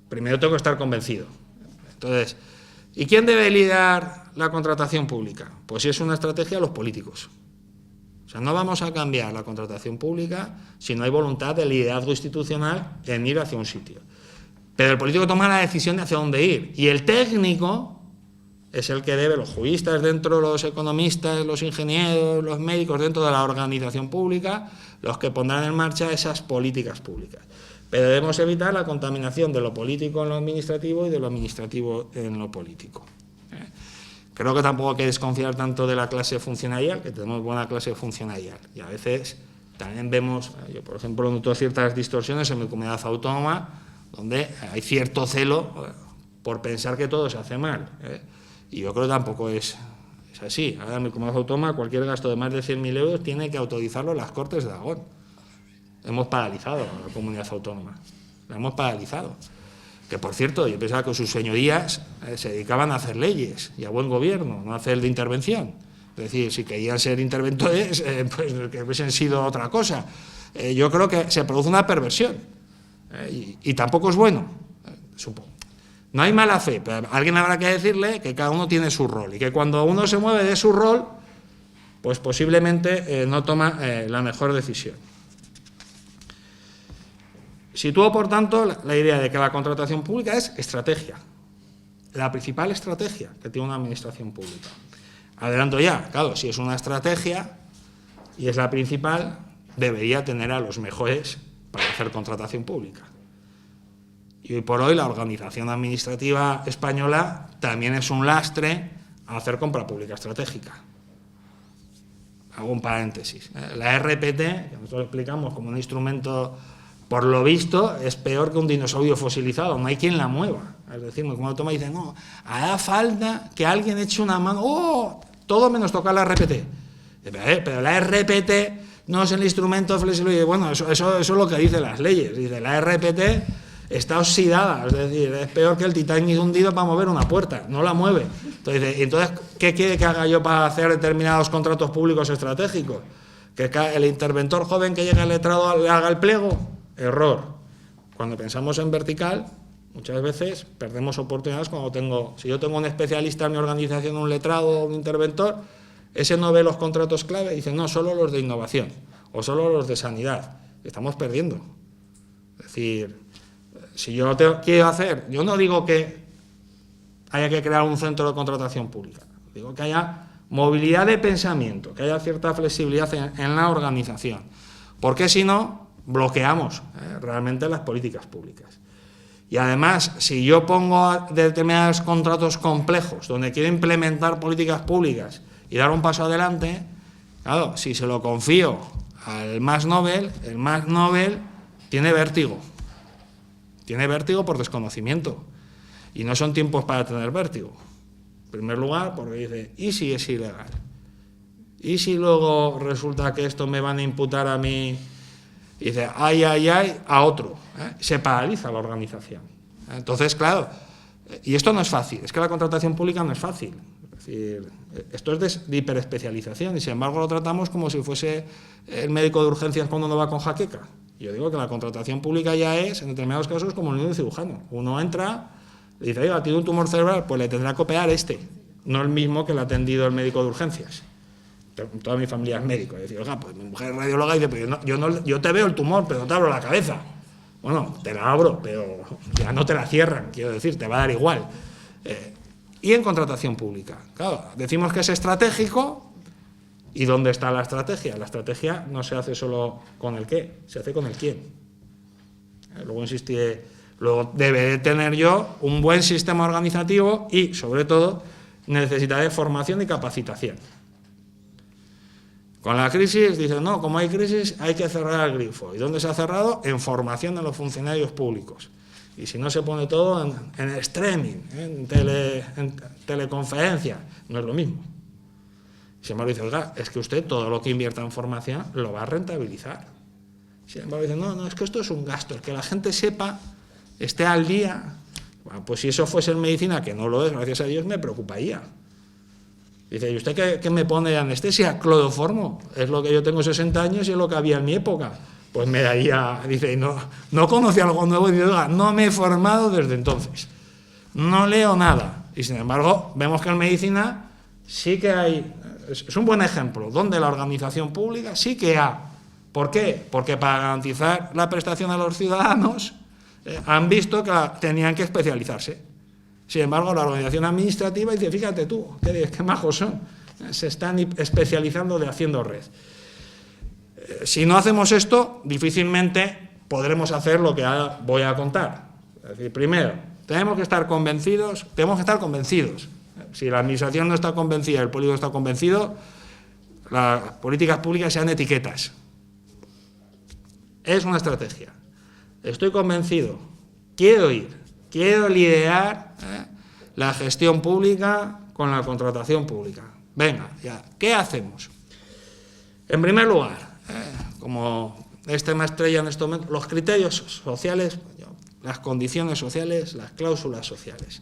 Primero tengo que estar convencido. Entonces, ¿y quién debe liderar la contratación pública? Pues si es una estrategia, los políticos. O sea, no vamos a cambiar la contratación pública si no hay voluntad de liderazgo institucional en ir hacia un sitio. Pero el político toma la decisión de hacia dónde ir. Y el técnico es el que debe, los juristas dentro, los economistas, los ingenieros, los médicos dentro de la organización pública, los que pondrán en marcha esas políticas públicas. Pero debemos evitar la contaminación de lo político en lo administrativo y de lo administrativo en lo político. creo que tampoco hay que desconfiar tanto de la clase funcionarial, que tenemos buena clase funcionarial. Y a veces también vemos, yo por ejemplo noto ciertas distorsiones en mi comunidad autónoma, donde hay cierto celo por pensar que todo se hace mal, y yo creo que tampoco es así. Ahora en mi comunidad autónoma cualquier gasto de más de 100.000 euros tiene que autorizarlo las Cortes de Aragón. Hemos paralizado a la comunidad autónoma, la hemos paralizado. Que por cierto, yo pensaba que sus señorías se dedicaban a hacer leyes y a buen gobierno, no a hacer de intervención. Es decir, si querían ser interventores, pues que hubiesen sido otra cosa. Yo creo que se produce una perversión, y tampoco es bueno, supongo. No hay mala fe, pero alguien habrá que decirle que cada uno tiene su rol y que cuando uno se mueve de su rol, pues posiblemente no toma la mejor decisión. Sitúo, por tanto, la idea de que la contratación pública es estrategia, la principal estrategia que tiene una administración pública. Adelanto ya, claro, si es una estrategia y es la principal, debería tener a los mejores para hacer contratación pública. Y hoy por hoy la organización administrativa española también es un lastre a hacer compra pública estratégica. Hago un paréntesis. La RPT, que nosotros explicamos como un instrumento, por lo visto, es peor que un dinosaurio fosilizado, no hay quien la mueva. Es decir, como toma y dice, no, hará falta que alguien eche una mano, ¡oh! Todo menos tocar la RPT. Pero la RPT no es el instrumento flexible. Bueno, eso es lo que dicen las leyes. Dice, la RPT está oxidada, es decir, es peor que el Titanic hundido para mover una puerta, no la mueve. Entonces, ¿qué quiere que haga yo para hacer determinados contratos públicos estratégicos? ¿Que el interventor joven que llega al letrado le haga el pliego? Error. Cuando pensamos en vertical, muchas veces perdemos oportunidades si yo tengo un especialista en mi organización, un letrado o un interventor, ese no ve los contratos clave y dice, no, solo los de innovación o solo los de sanidad. Estamos perdiendo. Es decir, si yo quiero hacer, yo no digo que haya que crear un centro de contratación pública, digo que haya movilidad de pensamiento, que haya cierta flexibilidad en la organización, porque si no, bloqueamos realmente las políticas públicas. Y además, si yo pongo determinados contratos complejos, donde quiero implementar políticas públicas y dar un paso adelante, claro, si se lo confío al más Nobel, el más Nobel tiene vértigo. Tiene vértigo por desconocimiento. Y no son tiempos para tener vértigo. En primer lugar, porque dice, ¿y si es ilegal? ¿Y si luego resulta que esto me van a imputar a mí? Y dice, ay, a otro. Se paraliza la organización. Entonces, claro, y esto no es fácil. Es que la contratación pública no es fácil. Es decir, esto es de hiperespecialización y sin embargo lo tratamos como si fuese el médico de urgencias cuando uno va con jaqueca. Yo digo que la contratación pública ya es, en determinados casos, como el niño de cirujano. Uno entra, le dice, oiga, tiene un tumor cerebral, pues le tendrá que operar no el mismo que le ha atendido el médico de urgencias. Toda mi familia es médico. Y decía, oiga, pues mi mujer es radióloga y dice, pero yo te veo el tumor, pero no te abro la cabeza. Bueno, te la abro, pero ya no te la cierran, quiero decir, te va a dar igual. Y en contratación pública. Claro, decimos que es estratégico. ¿Y dónde está la estrategia? La estrategia no se hace solo con el qué, se hace con el quién. Luego insistiré, luego deberé tener yo un buen sistema organizativo y, sobre todo, necesitaré formación y capacitación. Con la crisis, dicen, no, como hay crisis, hay que cerrar el grifo. ¿Y dónde se ha cerrado? En formación de los funcionarios públicos. Y si no se pone todo en streaming, en teleconferencia, no es lo mismo. Sin embargo, dice, oiga, es que usted todo lo que invierta en formación lo va a rentabilizar. Sin embargo, dice, no, es que esto es un gasto, el que la gente sepa, esté al día. Bueno, pues si eso fuese en medicina, que no lo es, gracias a Dios, me preocuparía. Dice, ¿y usted qué me pone de anestesia? Cloroformo. Es lo que yo tengo 60 años y es lo que había en mi época. Pues me daría, dice, no conoce algo nuevo y dice, oiga, no me he formado desde entonces. No leo nada. Y sin embargo, vemos que en medicina sí que hay. Es un buen ejemplo, donde la organización pública sí que ha. ¿Por qué? Porque para garantizar la prestación a los ciudadanos han visto que tenían que especializarse. Sin embargo, la organización administrativa dice, fíjate tú, qué majos son, se están especializando de haciendo red. Si no hacemos esto, difícilmente podremos hacer lo que ahora voy a contar. Es decir, primero, tenemos que estar convencidos Si la administración no está convencida, el político está convencido, las políticas públicas sean etiquetas. Es una estrategia. Estoy convencido, quiero liderar la gestión pública con la contratación pública. Venga, ya, ¿qué hacemos? En primer lugar, como es tema estrella en este momento, los criterios sociales, las condiciones sociales, las cláusulas sociales.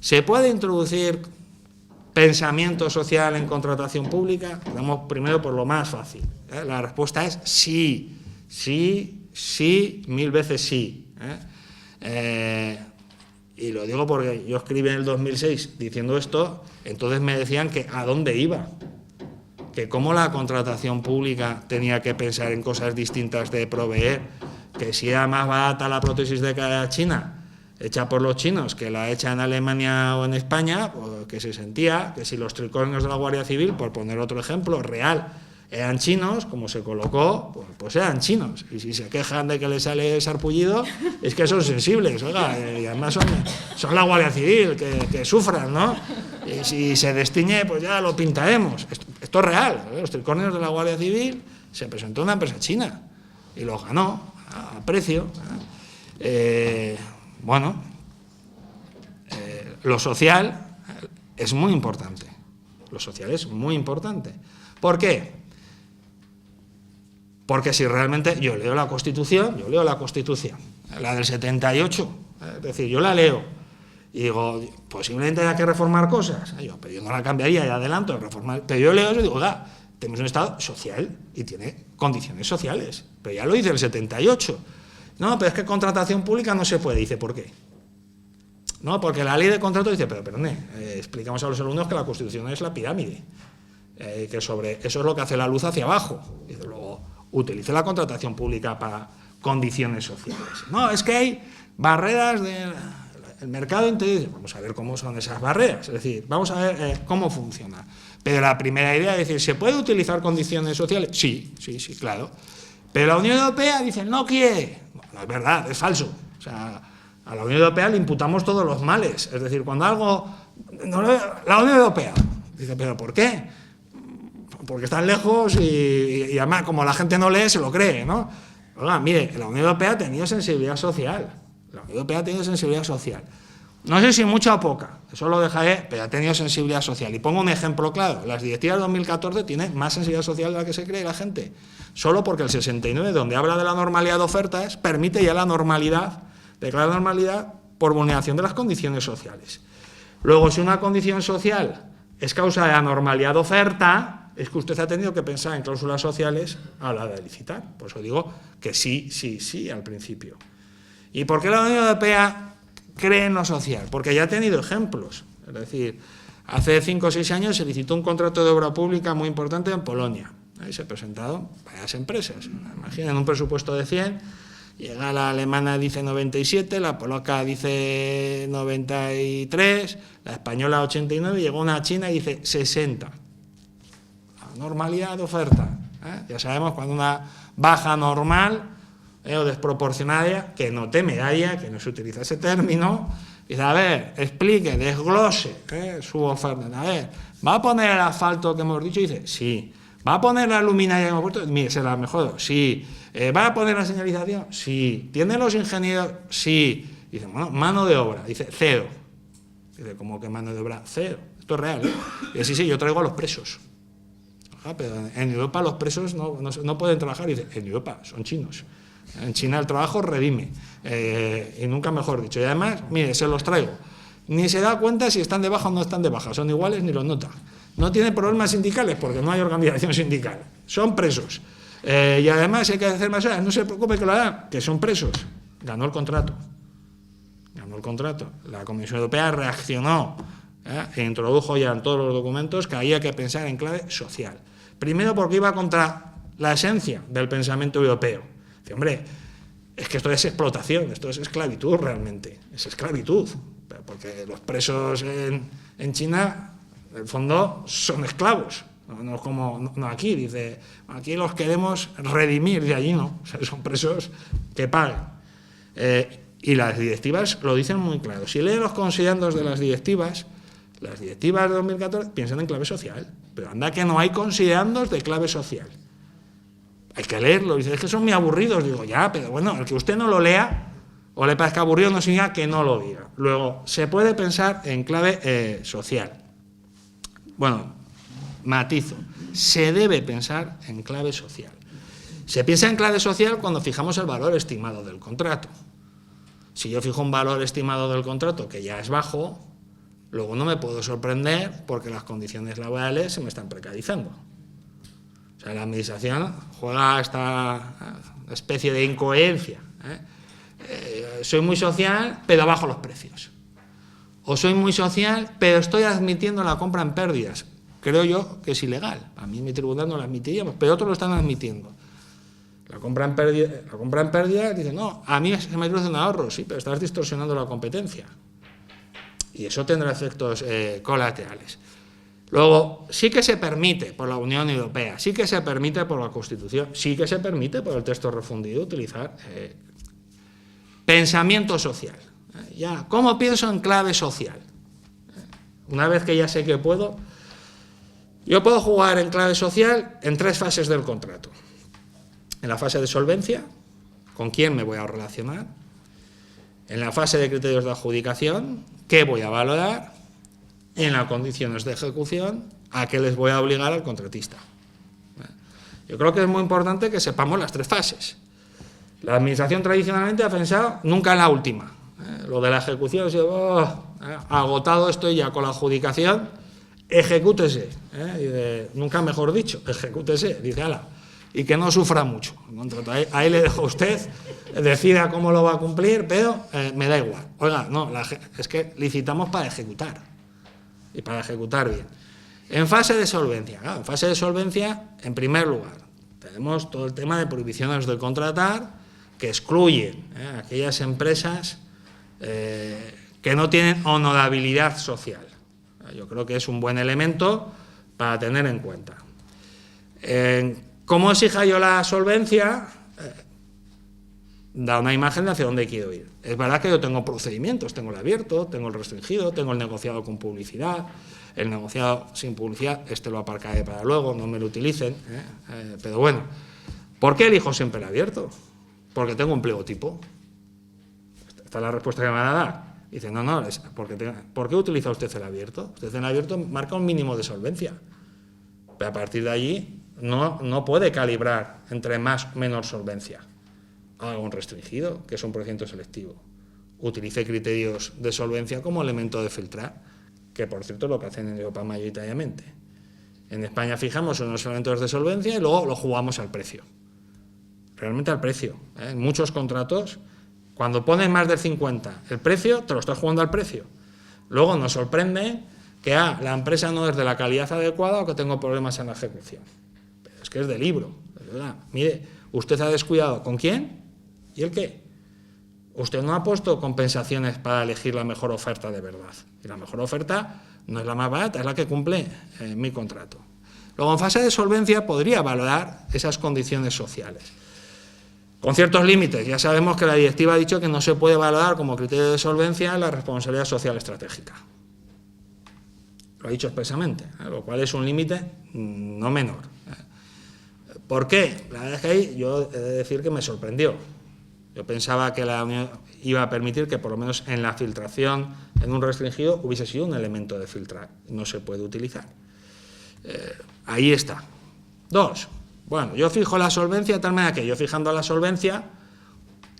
¿Se puede introducir pensamiento social en contratación pública? Vamos primero por lo más fácil. La respuesta es sí, sí, sí, 1000 veces sí. Y lo digo porque yo escribí en el 2006 diciendo esto, entonces me decían que a dónde iba, que cómo la contratación pública tenía que pensar en cosas distintas de proveer, que si era más barata la prótesis de cara china, hecha por los chinos, que la hecha en Alemania o en España, pues que se sentía que si los tricornios de la Guardia Civil, por poner otro ejemplo real, eran chinos, como se colocó, pues eran chinos. Y si se quejan de que les sale sarpullido, es que son sensibles, oiga, y además son la Guardia Civil, que sufran, ¿no? Y si se destiñe, pues ya lo pintaremos. Esto es real, ¿eh? Los tricornios de la Guardia Civil se presentó una empresa china y lo ganó a precio. Lo social es muy importante. Lo social es muy importante. ¿Por qué? Porque si realmente yo leo la Constitución, la del 78, es decir, yo la leo y digo, posiblemente haya que reformar cosas, pero yo no la cambiaría y adelanto, reformar, pero yo leo eso y digo, oiga, tenemos un Estado social y tiene condiciones sociales, pero ya lo dice el 78. No, pero es que contratación pública no se puede, dice, ¿por qué? No, porque la ley de contrato dice, pero perdone, explicamos a los alumnos que la Constitución es la pirámide, que sobre eso es lo que hace la luz hacia abajo, y luego utilice la contratación pública para condiciones sociales. No, es que hay barreras del mercado interior. Vamos a ver cómo son esas barreras, es decir, vamos a ver cómo funciona. Pero la primera idea es decir, ¿se puede utilizar condiciones sociales? Sí, claro. Pero la Unión Europea dice, no quiere. No es verdad, es falso. O sea, a la Unión Europea le imputamos todos los males. Es decir, cuando algo... la Unión Europea dice, ¿pero por qué? Porque están lejos y además, como la gente no lee, se lo cree, ¿no? Oiga, mire, la Unión Europea ha tenido sensibilidad social. No sé si mucha o poca, eso lo dejaré, pero ha tenido sensibilidad social. Y pongo un ejemplo claro, las directivas de 2014 tienen más sensibilidad social de la que se cree la gente. Solo porque el 69, donde habla de la normalidad de ofertas, permite ya la normalidad, declarar normalidad por vulneración de las condiciones sociales. Luego, si una condición social es causa de anormalidad de oferta, es que usted ha tenido que pensar en cláusulas sociales a la hora de licitar. Por eso digo que sí al principio. ¿Y por qué la Unión Europea cree en lo social? Porque ya ha tenido ejemplos. Es decir, hace 5 o 6 años se licitó un contrato de obra pública muy importante en Polonia. Ahí se presentaron varias empresas. Imaginen un presupuesto de 100, llega la alemana, dice 97, la polaca dice 93, la española 89, llegó una china y dice 60. Normalidad de oferta. Ya sabemos cuando una baja normal o desproporcionada, que no temeraria, que no se utiliza ese término, dice, a ver, explique, desglose su oferta. A ver, ¿va a poner el asfalto que hemos dicho? Y dice, sí. ¿Va a poner la luminaria que hemos puesto? Mire, se la mejor. Sí. ¿Va a poner la señalización? Sí. ¿Tiene los ingenieros? Sí. Dice, bueno, mano de obra. Dice, 0. Dice, ¿cómo que mano de obra? 0. Esto es real, ¿eh? Dice, sí, yo traigo a los presos. Pero en Europa los presos no pueden trabajar. Dice, en Europa son chinos. En China el trabajo redime. Y nunca mejor dicho. Y además, mire, se los traigo. Ni se da cuenta si están de baja o no están de baja. Son iguales ni los nota. No tiene problemas sindicales porque no hay organización sindical. Son presos. Y además hay que hacer más horas. No se preocupe que lo hagan, que son presos. Ganó el contrato. La Comisión Europea reaccionó e introdujo ya en todos los documentos que había que pensar en clave social. Primero porque iba contra la esencia del pensamiento europeo. Dice, hombre, es que esto es explotación, esto es esclavitud realmente, es esclavitud, porque los presos en China, en el fondo, son esclavos, no es como no aquí, dice, aquí los queremos redimir, de allí no, o sea, son presos que pagan. Y las directivas lo dicen muy claro. Si leen los considerandos de las directivas, Las directivas de 2014 piensan en clave social, pero anda que no hay considerandos de clave social. Hay que leerlo, dice, es que son muy aburridos. Digo, ya, pero bueno, el que usted no lo lea o le parezca aburrido no significa que no lo diga. Luego, se puede pensar en clave social. Bueno, matizo, se debe pensar en clave social. Se piensa en clave social cuando fijamos el valor estimado del contrato. Si yo fijo un valor estimado del contrato que ya es bajo, luego no me puedo sorprender porque las condiciones laborales se me están precarizando. O sea, la administración juega esta especie de incoherencia. Soy muy social, pero bajo los precios. O soy muy social, pero estoy admitiendo la compra en pérdidas. Creo yo que es ilegal. A mí en mi tribunal no la admitiríamos, pero otros lo están admitiendo. La compra en pérdida, dice, no, a mí se me produce un ahorro, sí, pero estás distorsionando la competencia. Y eso tendrá efectos colaterales. Luego, sí que se permite por la Unión Europea, sí que se permite por la Constitución, sí que se permite por el texto refundido utilizar pensamiento social. Ya, ¿cómo pienso en clave social? Una vez que ya sé que puedo, yo puedo jugar en clave social en 3 fases del contrato. En la fase de solvencia, con quién me voy a relacionar. En la fase de criterios de adjudicación, qué voy a valorar. Y en las condiciones de ejecución, a qué les voy a obligar al contratista. Yo creo que es muy importante que sepamos las 3 fases. La administración tradicionalmente ha pensado nunca en la última. Lo de la ejecución, agotado estoy ya con la adjudicación, ejecútese. Nunca mejor dicho, ejecútese, dice, ala. Y que no sufra mucho. Ahí le dejo a usted, decida cómo lo va a cumplir, pero me da igual. Oiga, no, es que licitamos para ejecutar, y para ejecutar bien. En fase de solvencia, claro, en fase de solvencia, en primer lugar, tenemos todo el tema de prohibiciones de contratar, que excluyen aquellas empresas que no tienen honorabilidad social. Yo creo que es un buen elemento para tener en cuenta. ¿Cómo exija yo la solvencia? Da una imagen de hacia dónde quiero ir. Es verdad que yo tengo procedimientos, tengo el abierto, tengo el restringido, tengo el negociado con publicidad, el negociado sin publicidad, lo aparcaré para luego, no me lo utilicen, pero bueno, ¿por qué elijo siempre el abierto? Porque tengo un pliego tipo. Esta es la respuesta que me van a dar. Dice, no, ¿por qué utiliza usted el abierto? Usted en el abierto marca un mínimo de solvencia, pero a partir de allí no puede calibrar entre más o menor solvencia. Haga un restringido, que es un procedimiento selectivo. Utilice criterios de solvencia como elemento de filtrar, que por cierto es lo que hacen en Europa mayoritariamente. En España fijamos unos elementos de solvencia y luego lo jugamos al precio. Realmente al precio. En muchos contratos, cuando pones más del 50 el precio, te lo estás jugando al precio. Luego nos sorprende que la empresa no es de la calidad adecuada o que tengo problemas en la ejecución. Pero es que es de libro, de verdad. Mire, usted ha descuidado ¿con quién? ¿Y el qué? Usted no ha puesto compensaciones para elegir la mejor oferta de verdad. Y la mejor oferta no es la más barata, es la que cumple mi contrato. Luego, en fase de solvencia, podría valorar esas condiciones sociales. Con ciertos límites. Ya sabemos que la directiva ha dicho que no se puede valorar como criterio de solvencia la responsabilidad social estratégica. Lo ha dicho expresamente, lo cual es un límite no menor. ¿Por qué? La verdad es que ahí yo he de decir que me sorprendió. Yo pensaba que la Unión iba a permitir que por lo menos en la filtración, en un restringido, hubiese sido un elemento de filtrar. No se puede utilizar. Ahí está. 2. Bueno, yo fijo la solvencia de tal manera que yo fijando la solvencia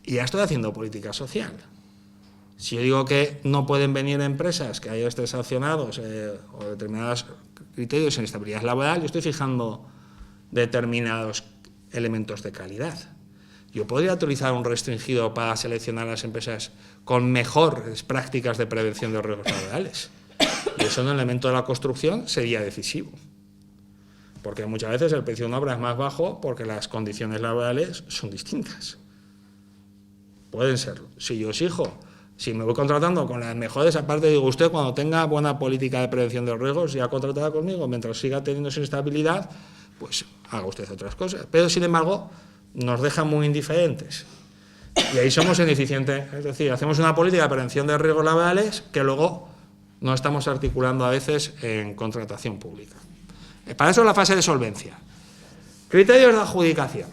y ya estoy haciendo política social. Si yo digo que no pueden venir empresas que hayan sancionados o determinados criterios en estabilidad laboral, yo estoy fijando determinados elementos de calidad. Yo podría utilizar un restringido para seleccionar las empresas con mejores prácticas de prevención de riesgos laborales. Y eso en un elemento de la construcción sería decisivo. Porque muchas veces el precio de una obra es más bajo porque las condiciones laborales son distintas. Pueden serlo. Si yo exijo, si me voy contratando con las mejores, aparte digo, usted cuando tenga buena política de prevención de riesgos ya contratada conmigo, mientras siga teniendo esa inestabilidad, pues haga usted otras cosas. Pero sin embargo, nos deja muy indiferentes. Y ahí somos ineficientes. Es decir, hacemos una política de prevención de riesgos laborales que luego no estamos articulando a veces en contratación pública. Para eso la fase de solvencia. Criterios de adjudicación.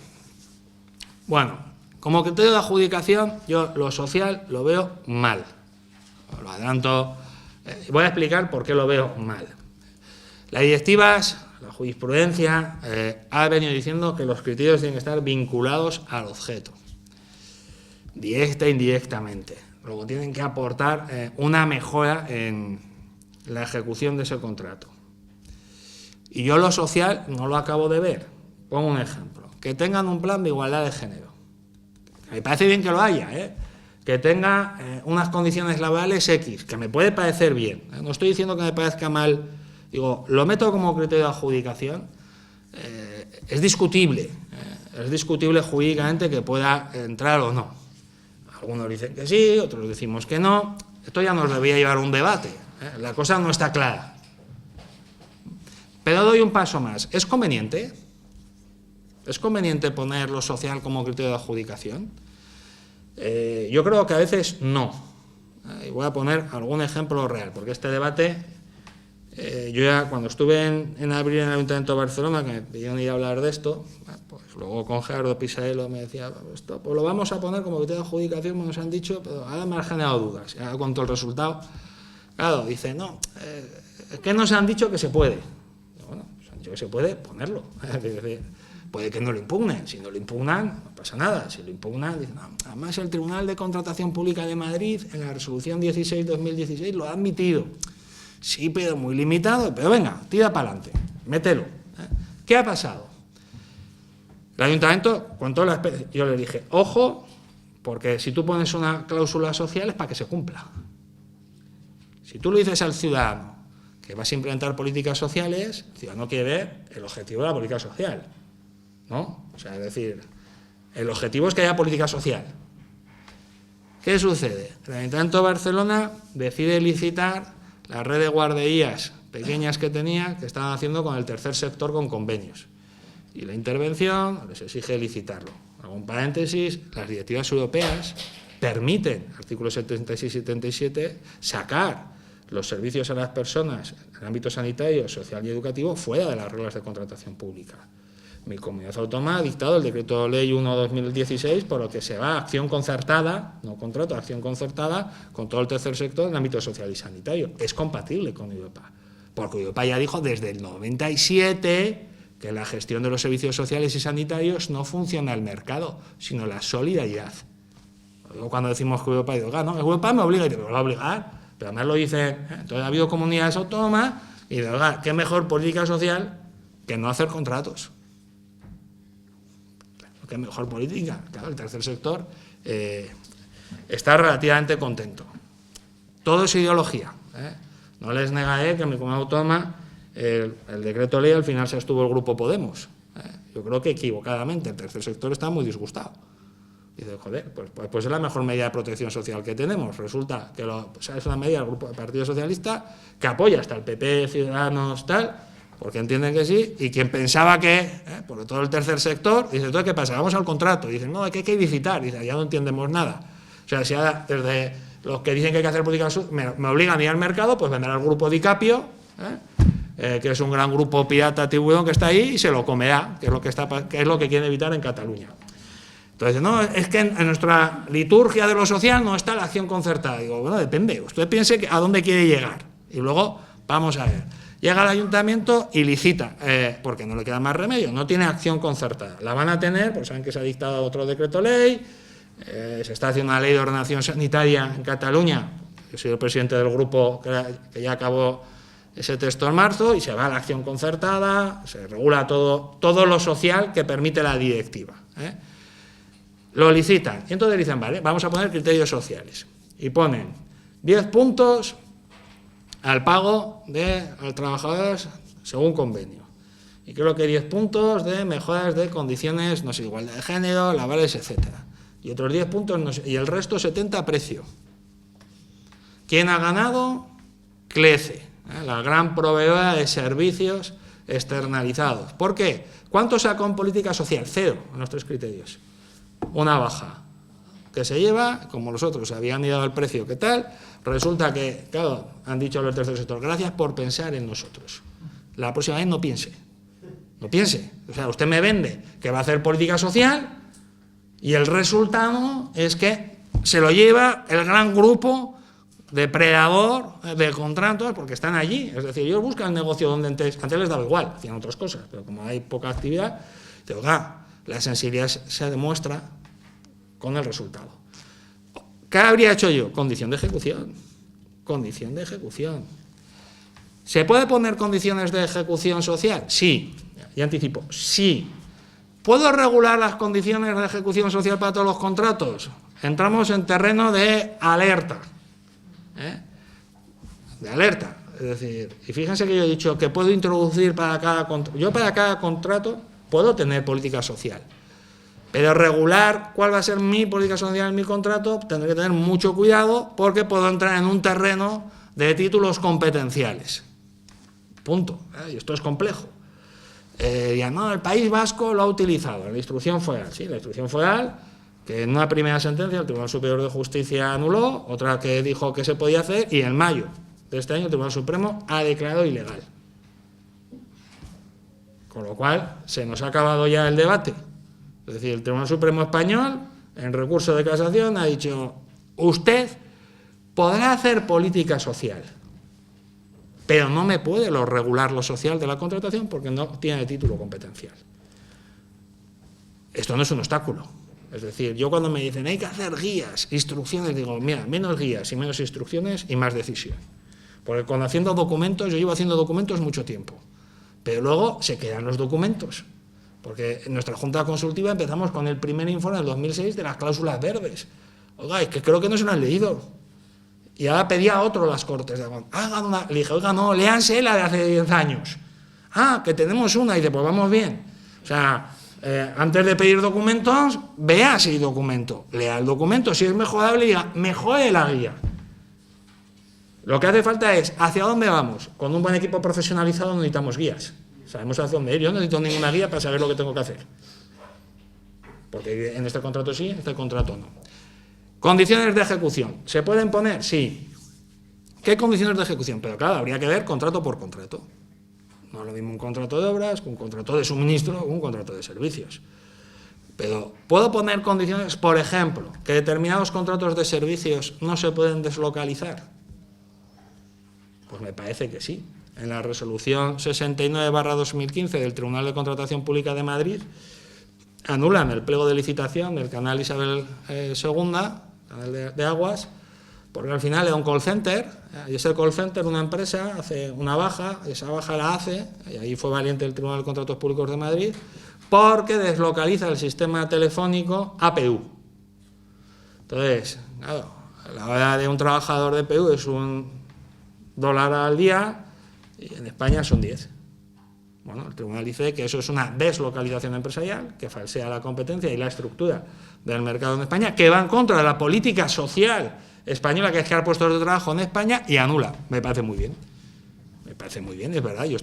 Bueno, como criterio de adjudicación, yo lo social lo veo mal. Lo adelanto, voy a explicar por qué lo veo mal. Las directivas, la jurisprudencia, ha venido diciendo que los criterios tienen que estar vinculados al objeto, directa e indirectamente. Luego tienen que aportar una mejora en la ejecución de ese contrato. Y yo lo social no lo acabo de ver. Pongo un ejemplo. Que tengan un plan de igualdad de género. Me parece bien que lo haya, que tenga unas condiciones laborales X, que me puede parecer bien. No estoy diciendo que me parezca mal. Digo, lo meto como criterio de adjudicación. Es discutible jurídicamente que pueda entrar o no. Algunos dicen que sí, otros decimos que no. Esto ya nos debería llevar a un debate. La cosa no está clara. Pero doy un paso más. ¿Es conveniente? ¿Es conveniente poner lo social como criterio de adjudicación? Yo creo que a veces no. Y voy a poner algún ejemplo real, porque este debate, yo ya cuando estuve en abril en el Ayuntamiento de Barcelona, que me pidieron ir a hablar de esto, pues luego con Gerardo Pisaelo me decía, esto pues lo vamos a poner como criterio de adjudicación, nos han dicho, pero ahora me han generado dudas. Y ahora cuento el resultado. Claro, dice, no, es que nos han dicho que se puede. Bueno, nos han dicho que se puede ponerlo. Puede que no lo impugnen. Si no lo impugnan, no pasa nada. Si lo impugnan, dicen, no. Además el Tribunal de Contratación Pública de Madrid, en la resolución 16/2016, lo ha admitido. Sí, pero muy limitado. Pero venga, tira para adelante, mételo. ¿Qué ha pasado? El Ayuntamiento, con toda la especie, yo le dije, ojo, porque si tú pones una cláusula social es para que se cumpla. Si tú le dices al ciudadano que vas a implementar políticas sociales, el ciudadano quiere ver el objetivo de la política social, ¿no? O sea, es decir, el objetivo es que haya política social. ¿Qué sucede? El Ayuntamiento de Barcelona decide licitar la red de guarderías pequeñas que tenía, que estaban haciendo con el tercer sector con convenios. Y la intervención les exige licitarlo. Hago un paréntesis, las directivas europeas permiten, artículos 76 y 77, sacar los servicios a las personas en el ámbito sanitario, social y educativo fuera de las reglas de contratación pública. Mi comunidad autónoma ha dictado el decreto ley 1/2016, por lo que se va a acción concertada, no contrato, acción concertada con todo el tercer sector en el ámbito social y sanitario. Es compatible con Europa, porque Europa ya dijo desde el 97 que la gestión de los servicios sociales y sanitarios no funciona el mercado, sino la solidaridad. Luego cuando decimos que Europa dice, no, Europa me obliga, y te va a obligar, pero además lo dicen, entonces ha habido comunidades autónomas y de verdad, qué mejor política social que no hacer contratos. Qué mejor política. Claro, el tercer sector está relativamente contento. Todo es ideología. No les negaré que en mi comunidad autónoma el decreto ley al final se abstuvo el grupo Podemos. Yo creo que equivocadamente. El tercer sector está muy disgustado. Dice, joder, pues es la mejor medida de protección social que tenemos. Resulta que es una medida del grupo del Partido Socialista que apoya hasta el PP, Ciudadanos, tal, porque entienden que sí, y quien pensaba que, por todo el tercer sector, dice, entonces, ¿qué pasa? Vamos al contrato. Dice, no, que hay que licitar. Dice, ya no entendemos nada. O sea, si ahora, desde los que dicen que hay que hacer política me obligan a ir al mercado, pues vendrá el grupo Dicapio, que es un gran grupo pirata tiburón que está ahí, y se lo comerá, que es lo que quieren evitar en Cataluña. Entonces, no, es que en nuestra liturgia de lo social no está la acción concertada. Digo, bueno, depende. Usted piense a dónde quiere llegar. Y luego, vamos a ver. Llega al ayuntamiento y licita, porque no le queda más remedio, no tiene acción concertada. La van a tener, porque saben que se ha dictado otro decreto ley, se está haciendo una ley de ordenación sanitaria en Cataluña, yo soy el presidente del grupo que ya acabó ese texto en marzo, y se va a la acción concertada, se regula todo lo social que permite la directiva. Lo licitan, y entonces dicen, vale, vamos a poner criterios sociales, y ponen 10 puntos al pago de los trabajadores según convenio. Y creo que 10 puntos de mejoras de condiciones, no sé, igualdad de género, laborales, etcétera. Y otros 10 puntos, no sé, y el resto 70 a precio. ¿Quién ha ganado? CLECE, la gran proveedora de servicios externalizados. ¿Por qué? ¿Cuánto sacó en política social? 0, en nuestros criterios. Una baja. que se lleva, como los otros habían ido al precio que tal, resulta que, claro, han dicho los del tercer sector, gracias por pensar en nosotros. La próxima vez no piense. No piense. O sea, usted me vende que va a hacer política social y el resultado es que se lo lleva el gran grupo depredador de contratos porque están allí. Es decir, ellos buscan el negocio donde antes les daba igual, hacían otras cosas, pero como hay poca actividad, la sensibilidad se demuestra con el resultado. ¿Qué habría hecho yo? Condición de ejecución. Condición de ejecución. ¿Se puede poner condiciones de ejecución social? Sí. Ya anticipo. Sí. ¿Puedo regular las condiciones de ejecución social para todos los contratos? Entramos en terreno de alerta. De alerta. Es decir, y fíjense que yo he dicho que puedo introducir para cada contrato. Yo para cada contrato puedo tener política social. Pero regular cuál va a ser mi política social en mi contrato, tendré que tener mucho cuidado porque puedo entrar en un terreno de títulos competenciales. Punto. Y esto es complejo. Ya no, el País Vasco lo ha utilizado, la instrucción foral. Sí, la instrucción foral, que en una primera sentencia el Tribunal Superior de Justicia anuló, otra que dijo que se podía hacer, y en mayo de este año el Tribunal Supremo ha declarado ilegal. Con lo cual, se nos ha acabado ya el debate. Es decir, el Tribunal Supremo Español, en recurso de casación, ha dicho, usted podrá hacer política social, pero no me puede regular lo social de la contratación porque no tiene título competencial. Esto no es un obstáculo. Es decir, yo cuando me dicen hay que hacer guías, instrucciones, digo, mira, menos guías y menos instrucciones y más decisión. Porque cuando haciendo documentos, yo llevo haciendo documentos mucho tiempo, pero luego se quedan los documentos. Porque en nuestra Junta Consultiva empezamos con el primer informe del 2006 de las cláusulas verdes. Oiga, es que creo que no se lo han leído. Y ahora pedía otro las Cortes. Le dije, oiga, no, léanse la de hace 10 años. Ah, que tenemos una. Y dice, pues vamos bien. O sea, antes de pedir documentos, vea si hay documento. Lea el documento. Si es mejorable, diga, mejore la guía. Lo que hace falta es, ¿hacia dónde vamos? Con un buen equipo profesionalizado no necesitamos guías. Sabemos hacia dónde ir. Yo no necesito ninguna guía para saber lo que tengo que hacer. Porque en este contrato sí, en este contrato no. Condiciones de ejecución. ¿Se pueden poner? Sí. ¿Qué condiciones de ejecución? Pero claro, habría que ver contrato por contrato. No es lo mismo un contrato de obras que un contrato de suministro o un contrato de servicios. Pero, ¿puedo poner condiciones? Por ejemplo, que determinados contratos de servicios no se pueden deslocalizar. Pues me parece que sí. En la resolución 69/2015 del Tribunal de Contratación Pública de Madrid anulan el pliego de licitación del canal Isabel II, canal de aguas, porque al final era un call center, y ese call center, una empresa, hace una baja, esa baja la hace, y ahí fue valiente el Tribunal de Contratos Públicos de Madrid, porque deslocaliza el sistema telefónico a PU. Entonces, claro, la hora de un trabajador de PU es $1 al día, y en España son 10. Bueno, el tribunal dice que eso es una deslocalización empresarial, que falsea la competencia y la estructura del mercado en España, que va en contra de la política social española, que es crear puestos de trabajo en España, y anula. Me parece muy bien. Me parece muy bien, es verdad. Yo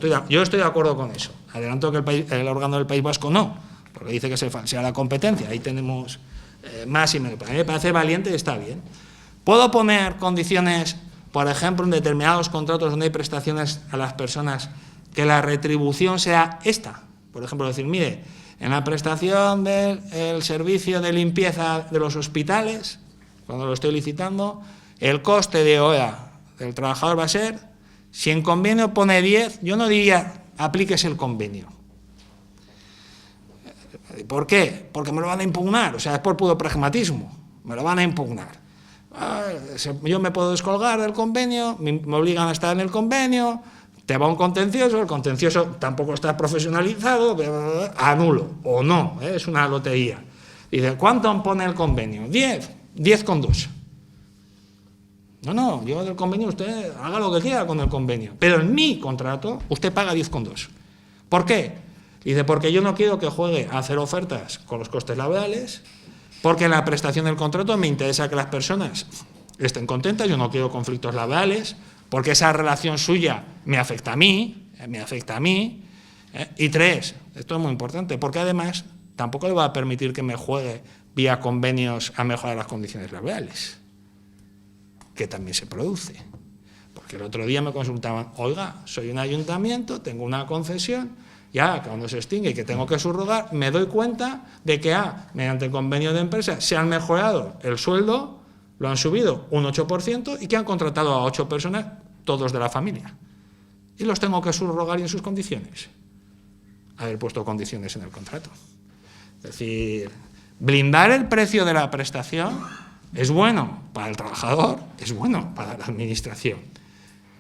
estoy de acuerdo con eso. Adelanto que el órgano del País Vasco no, porque dice que se falsea la competencia. Ahí tenemos más y menos. A mí me parece valiente y está bien. ¿Puedo poner condiciones, por ejemplo, en determinados contratos donde hay prestaciones a las personas, que la retribución sea esta? Por ejemplo, decir, mire, en la prestación del servicio de limpieza de los hospitales, cuando lo estoy licitando, el coste de hora del trabajador va a ser, si en convenio pone 10, yo no diría, aplíquese el convenio. ¿Por qué? Porque me lo van a impugnar, o sea, es por puro pragmatismo, me lo van a impugnar. Yo me puedo descolgar del convenio, me obligan a estar en el convenio, te va un contencioso, el contencioso tampoco está profesionalizado, pero anulo, o no, es una lotería. Dice, ¿cuánto pone el convenio? 10,2. No, yo del convenio, usted haga lo que quiera con el convenio, pero en mi contrato usted paga 10,2. ¿Por qué? Dice, porque yo no quiero que juegue a hacer ofertas con los costes laborales, porque en la prestación del contrato me interesa que las personas estén contentas, yo no quiero conflictos laborales, porque esa relación suya me afecta a mí, Y 3, esto es muy importante, porque además tampoco le va a permitir que me juegue vía convenios a mejorar las condiciones laborales, que también se produce. Porque el otro día me consultaban, oiga, soy un ayuntamiento, tengo una concesión, ya cuando se extingue y que tengo que subrogar, me doy cuenta de que mediante el convenio de empresa se han mejorado el sueldo, lo han subido un 8% y que han contratado a 8 personas, todos de la familia. Y los tengo que subrogar en sus condiciones. Haber puesto condiciones en el contrato. Es decir, blindar el precio de la prestación es bueno para el trabajador, es bueno para la administración.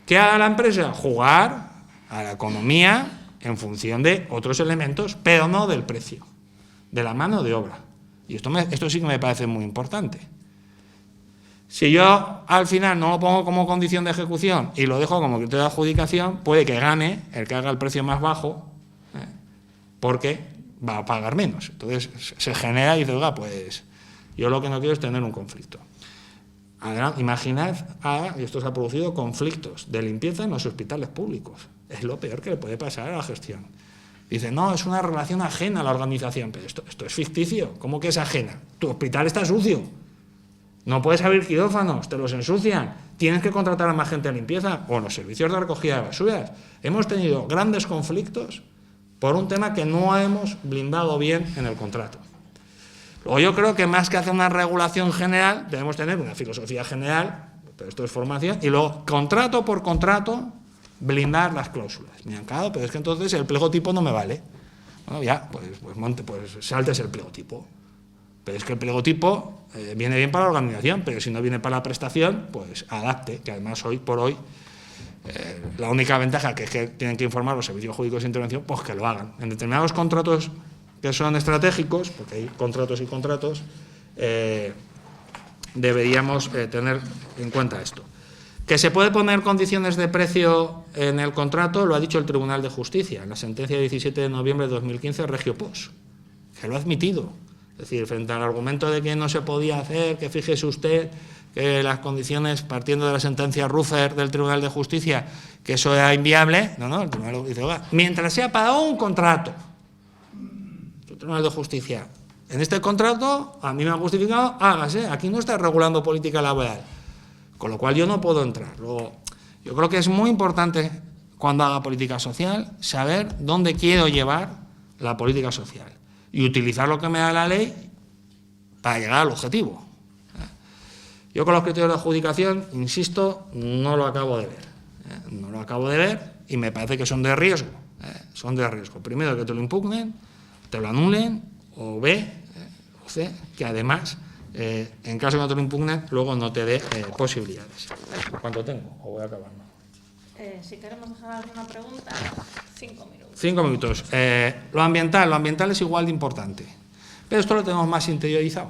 ¿Qué haga la empresa? Jugar a la economía en función de otros elementos, pero no del precio, de la mano de obra. Y esto sí que me parece muy importante. Si yo al final no lo pongo como condición de ejecución y lo dejo como criterio de adjudicación, puede que gane el que haga el precio más bajo, porque va a pagar menos. Entonces se genera y dice, oiga, pues yo lo que no quiero es tener un conflicto. Imaginad, y esto se ha producido, conflictos de limpieza en los hospitales públicos. Es lo peor que le puede pasar a la gestión. Dice, no, es una relación ajena a la organización. Pero esto es ficticio. ¿Cómo que es ajena? Tu hospital está sucio. No puedes abrir quirófanos, te los ensucian. Tienes que contratar a más gente de limpieza o en los servicios de recogida de basuras. Hemos tenido grandes conflictos por un tema que no hemos blindado bien en el contrato. Luego yo creo que más que hacer una regulación general, debemos tener una filosofía general, pero esto es formación, y luego contrato por contrato blindar las cláusulas. Me han cagado, pero es que entonces el pliego tipo no me vale. Bueno, ya, pues saltes el pliego tipo. Pero es que el pliego tipo viene bien para la organización, pero si no viene para la prestación, pues adapte, que además hoy por hoy la única ventaja que es que tienen que informar los servicios jurídicos de intervención, pues que lo hagan. En determinados contratos que son estratégicos, porque hay contratos y contratos, deberíamos tener en cuenta esto. Que se puede poner condiciones de precio en el contrato, lo ha dicho el Tribunal de Justicia, en la sentencia de 17 de noviembre de 2015, Regio Pos, que lo ha admitido. Es decir, frente al argumento de que no se podía hacer, que fíjese usted que las condiciones, partiendo de la sentencia Ruffer del Tribunal de Justicia, que eso era inviable, no, el Tribunal dice, oiga, mientras sea para un contrato, el Tribunal de Justicia, en este contrato, a mí me ha justificado, hágase, aquí no está regulando política laboral, con lo cual yo no puedo entrar. Luego, yo creo que es muy importante, cuando haga política social, saber dónde quiero llevar la política social y utilizar lo que me da la ley para llegar al objetivo. Yo con los criterios de adjudicación, insisto, no lo acabo de ver. No lo acabo de ver y me parece que son de riesgo. Son de riesgo. Primero, que te lo impugnen, te lo anulen, o B, o C, que además, en caso de que no te lo impugnen, luego no te dé posibilidades. ¿Cuánto tengo? ¿O voy acabando? Si queremos dejar alguna pregunta, 5 minutos. 5 minutos. Lo ambiental es igual de importante, pero esto lo tenemos más interiorizado.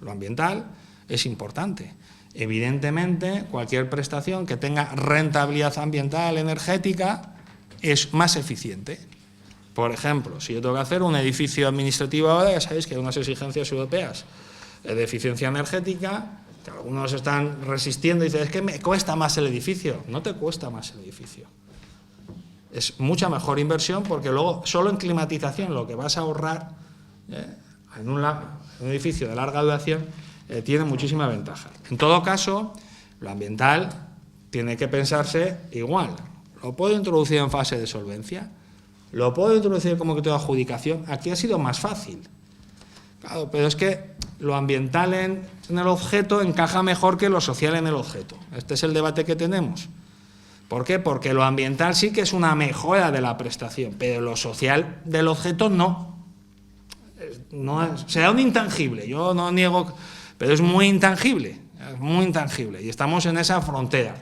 Lo ambiental es importante. Evidentemente, cualquier prestación que tenga rentabilidad ambiental, energética, es más eficiente. Por ejemplo, si yo tengo que hacer un edificio administrativo ahora, ya sabéis que hay unas exigencias europeas de eficiencia energética, que algunos están resistiendo y dicen, es que me cuesta más el edificio. No te cuesta más el edificio. Es mucha mejor inversión porque luego, solo en climatización, lo que vas a ahorrar en un edificio de larga duración tiene muchísima ventaja. En todo caso, lo ambiental tiene que pensarse igual. Lo puedo introducir en fase de solvencia, lo puedo introducir como criterio de adjudicación. Aquí ha sido más fácil. Claro, pero es que lo ambiental en el objeto encaja mejor que lo social en el objeto. Este es el debate que tenemos. ¿Por qué? Porque lo ambiental sí que es una mejora de la prestación, pero lo social del objeto no. Será un intangible, yo no niego, pero es muy intangible, y estamos en esa frontera,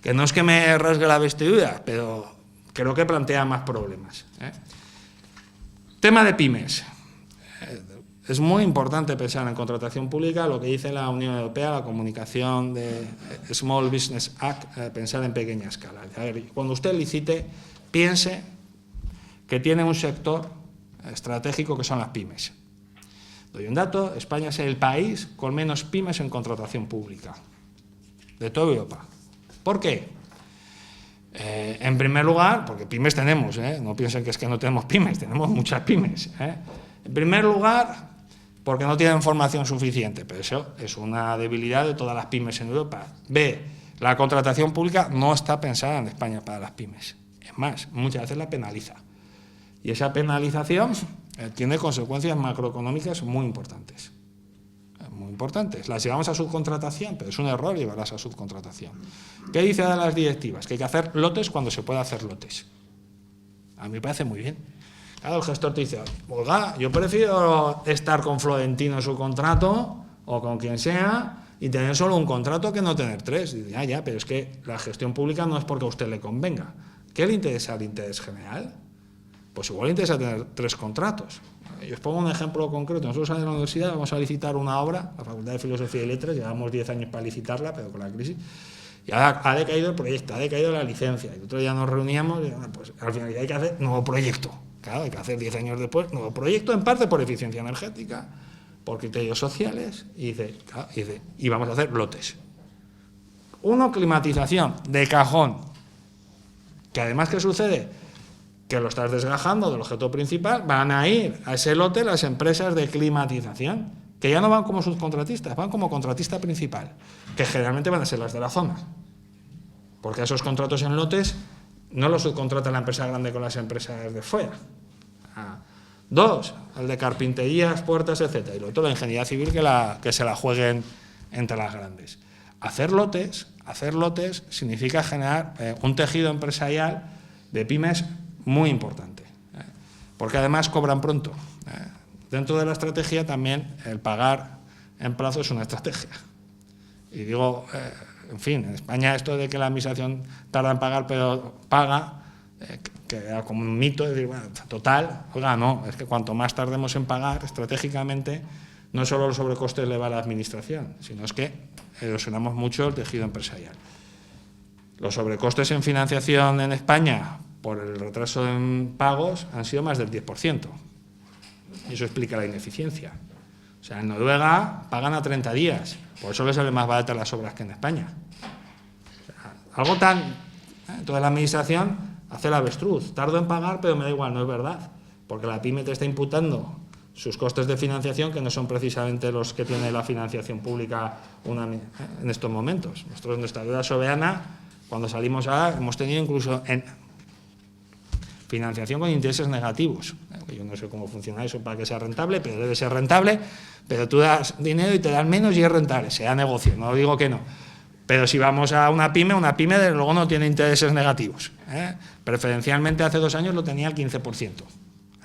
que no es que me rasgue la vestidura, pero creo que plantea más problemas. Tema de pymes. Es muy importante pensar en contratación pública, lo que dice la Unión Europea, la comunicación de Small Business Act, pensar en pequeña escala. A ver, cuando usted licite, piense que tiene un sector estratégico que son las pymes. Doy un dato, España es el país con menos pymes en contratación pública de toda Europa. ¿Por qué? En primer lugar, porque pymes tenemos, no piensen que es que no tenemos pymes, tenemos muchas pymes. En primer lugar, porque no tienen formación suficiente, pero eso es una debilidad de todas las pymes en Europa. B, la contratación pública no está pensada en España para las pymes. Es más, muchas veces la penaliza. Y esa penalización tiene consecuencias macroeconómicas muy importantes. Muy importantes. Las llevamos a subcontratación, pero es un error llevarlas a subcontratación. ¿Qué dice de las directivas? Que hay que hacer lotes cuando se puede hacer lotes. A mí me parece muy bien. Claro, el gestor te dice, Olga, yo prefiero estar con Florentino en su contrato o con quien sea y tener solo un contrato que no tener tres. Y dice, ya, pero es que la gestión pública no es porque a usted le convenga. ¿Qué le interesa al interés general? Pues igual le interesa tener 3 contratos. Yo os pongo un ejemplo concreto. Nosotros en la universidad vamos a licitar una obra, la Facultad de Filosofía y Letras, llevamos 10 años para licitarla, pero con la crisis, y ha decaído el proyecto, ha decaído la licencia. Y nosotros ya nos reuníamos y pues al final hay que hacer nuevo proyecto. Claro, hay que hacer 10 años después nuevo proyecto, en parte por eficiencia energética, por criterios sociales, y vamos a hacer lotes. Uno, climatización, de cajón. Que además, ¿qué sucede? Que lo estás desgajando del objeto principal, van a ir a ese lote las empresas de climatización, que ya no van como subcontratistas, van como contratista principal, que generalmente van a ser las de la zona, porque esos contratos en lotes no los subcontrata la empresa grande con las empresas de fuera. 2, el de carpinterías, puertas, etcétera, y lo otro, la ingeniería civil, que se la jueguen entre las grandes. Hacer lotes significa generar un tejido empresarial de pymes muy importante, porque además cobran pronto. Dentro de la estrategia también el pagar en plazo es una estrategia. Y digo, en fin, en España esto de que la administración tarda en pagar pero paga, que era como un mito, de decir, bueno, total, oiga, no, es que cuanto más tardemos en pagar estratégicamente, no solo los sobrecostes le va a la administración, sino es que erosionamos mucho el tejido empresarial. Los sobrecostes en financiación en España por el retraso en pagos han sido más del 10%. Y eso explica la ineficiencia. O sea, en Noruega pagan a 30 días, por eso les sale más baratas las obras que en España. O sea, algo tan... Toda la administración hace el avestruz, tardo en pagar, pero me da igual, no es verdad, porque la pyme te está imputando sus costes de financiación, que no son precisamente los que tiene la financiación pública en estos momentos. Nosotros, nuestra deuda soberana, cuando salimos ahora, hemos tenido incluso en financiación con intereses negativos. Yo no sé cómo funciona eso para que sea rentable, pero debe ser rentable, pero tú das dinero y te dan menos y es rentable, sea negocio, no digo que no. Pero si vamos a una pyme desde luego no tiene intereses negativos. Preferencialmente hace 2 años lo tenía al 15%,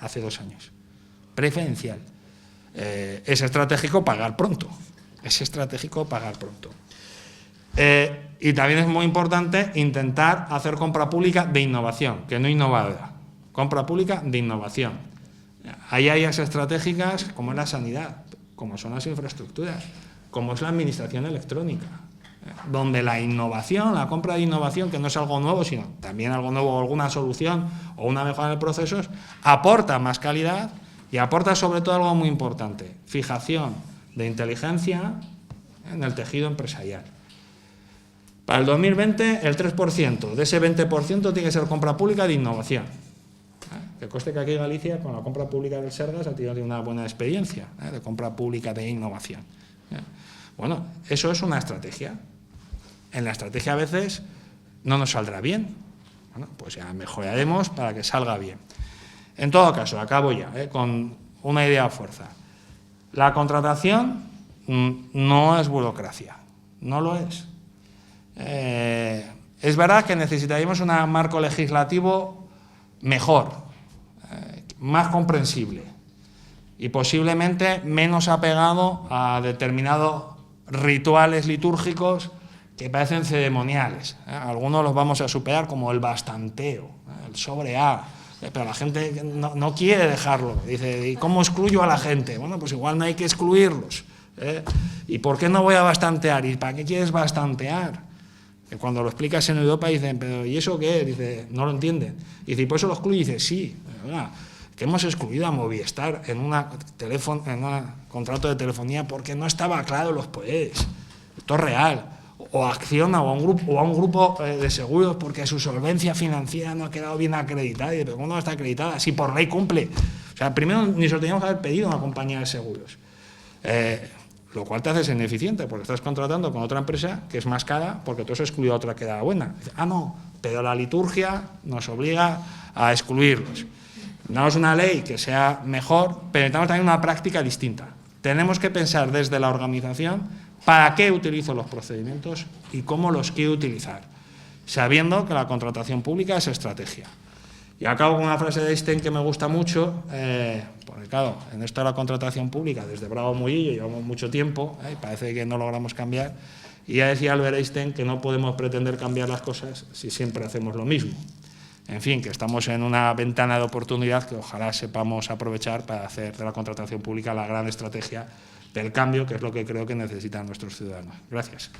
hace 2 años. Preferencial. Es estratégico pagar pronto. Es estratégico pagar pronto. Y también es muy importante intentar hacer compra pública de innovación, que no innovadora. Compra pública de innovación. Hay áreas estratégicas como es la sanidad, como son las infraestructuras, como es la administración electrónica, donde la innovación, la compra de innovación, que no es algo nuevo, sino también algo nuevo, o alguna solución o una mejora en procesos, aporta más calidad y aporta sobre todo algo muy importante, fijación de inteligencia en el tejido empresarial. Para el 2020, el 3%, de ese 20% tiene que ser compra pública de innovación. Que conste que aquí en Galicia, con la compra pública del Sergas, ha tenido una buena experiencia de compra pública de innovación. Bueno, eso es una estrategia. En la estrategia a veces no nos saldrá bien. Bueno, pues ya mejoraremos para que salga bien. En todo caso, acabo ya con una idea a fuerza. La contratación no es burocracia, no lo es. Es verdad que necesitaríamos un marco legislativo mejor, más comprensible y posiblemente menos apegado a determinados rituales litúrgicos que parecen ceremoniales. Algunos los vamos a superar, como el bastanteo, el sobre A, pero la gente no quiere dejarlo. Dice, ¿y cómo excluyo a la gente? Bueno, pues igual no hay que excluirlos. ¿Y por qué no voy a bastantear? ¿Y para qué quieres bastantear? Que cuando lo explicas en Europa dicen, pero ¿y eso qué? Dice, no lo entienden. Y dice, ¿y por eso lo excluye? Y dice, sí, que hemos excluido a Movistar en un contrato de telefonía porque no estaba claro los poderes. Esto es real. O a Acciona o a un grupo de seguros porque su solvencia financiera no ha quedado bien acreditada. Y dice, pero ¿cómo no está acreditada? Si por ley cumple. O sea, primero ni se lo teníamos que haber pedido a una compañía de seguros. Lo cual te hace ser ineficiente, porque estás contratando con otra empresa que es más cara porque tú has excluido a otra que era buena. Dices, no, pero la liturgia nos obliga a excluirlos. Damos una ley que sea mejor, pero necesitamos también una práctica distinta. Tenemos que pensar desde la organización para qué utilizo los procedimientos y cómo los quiero utilizar, sabiendo que la contratación pública es estrategia. Y acabo con una frase de Einstein que me gusta mucho, porque claro, en esto de la contratación pública, desde Bravo Murillo llevamos mucho tiempo, y parece que no logramos cambiar, y ya decía Albert Einstein que no podemos pretender cambiar las cosas si siempre hacemos lo mismo. En fin, que estamos en una ventana de oportunidad que ojalá sepamos aprovechar para hacer de la contratación pública la gran estrategia del cambio, que es lo que creo que necesitan nuestros ciudadanos. Gracias.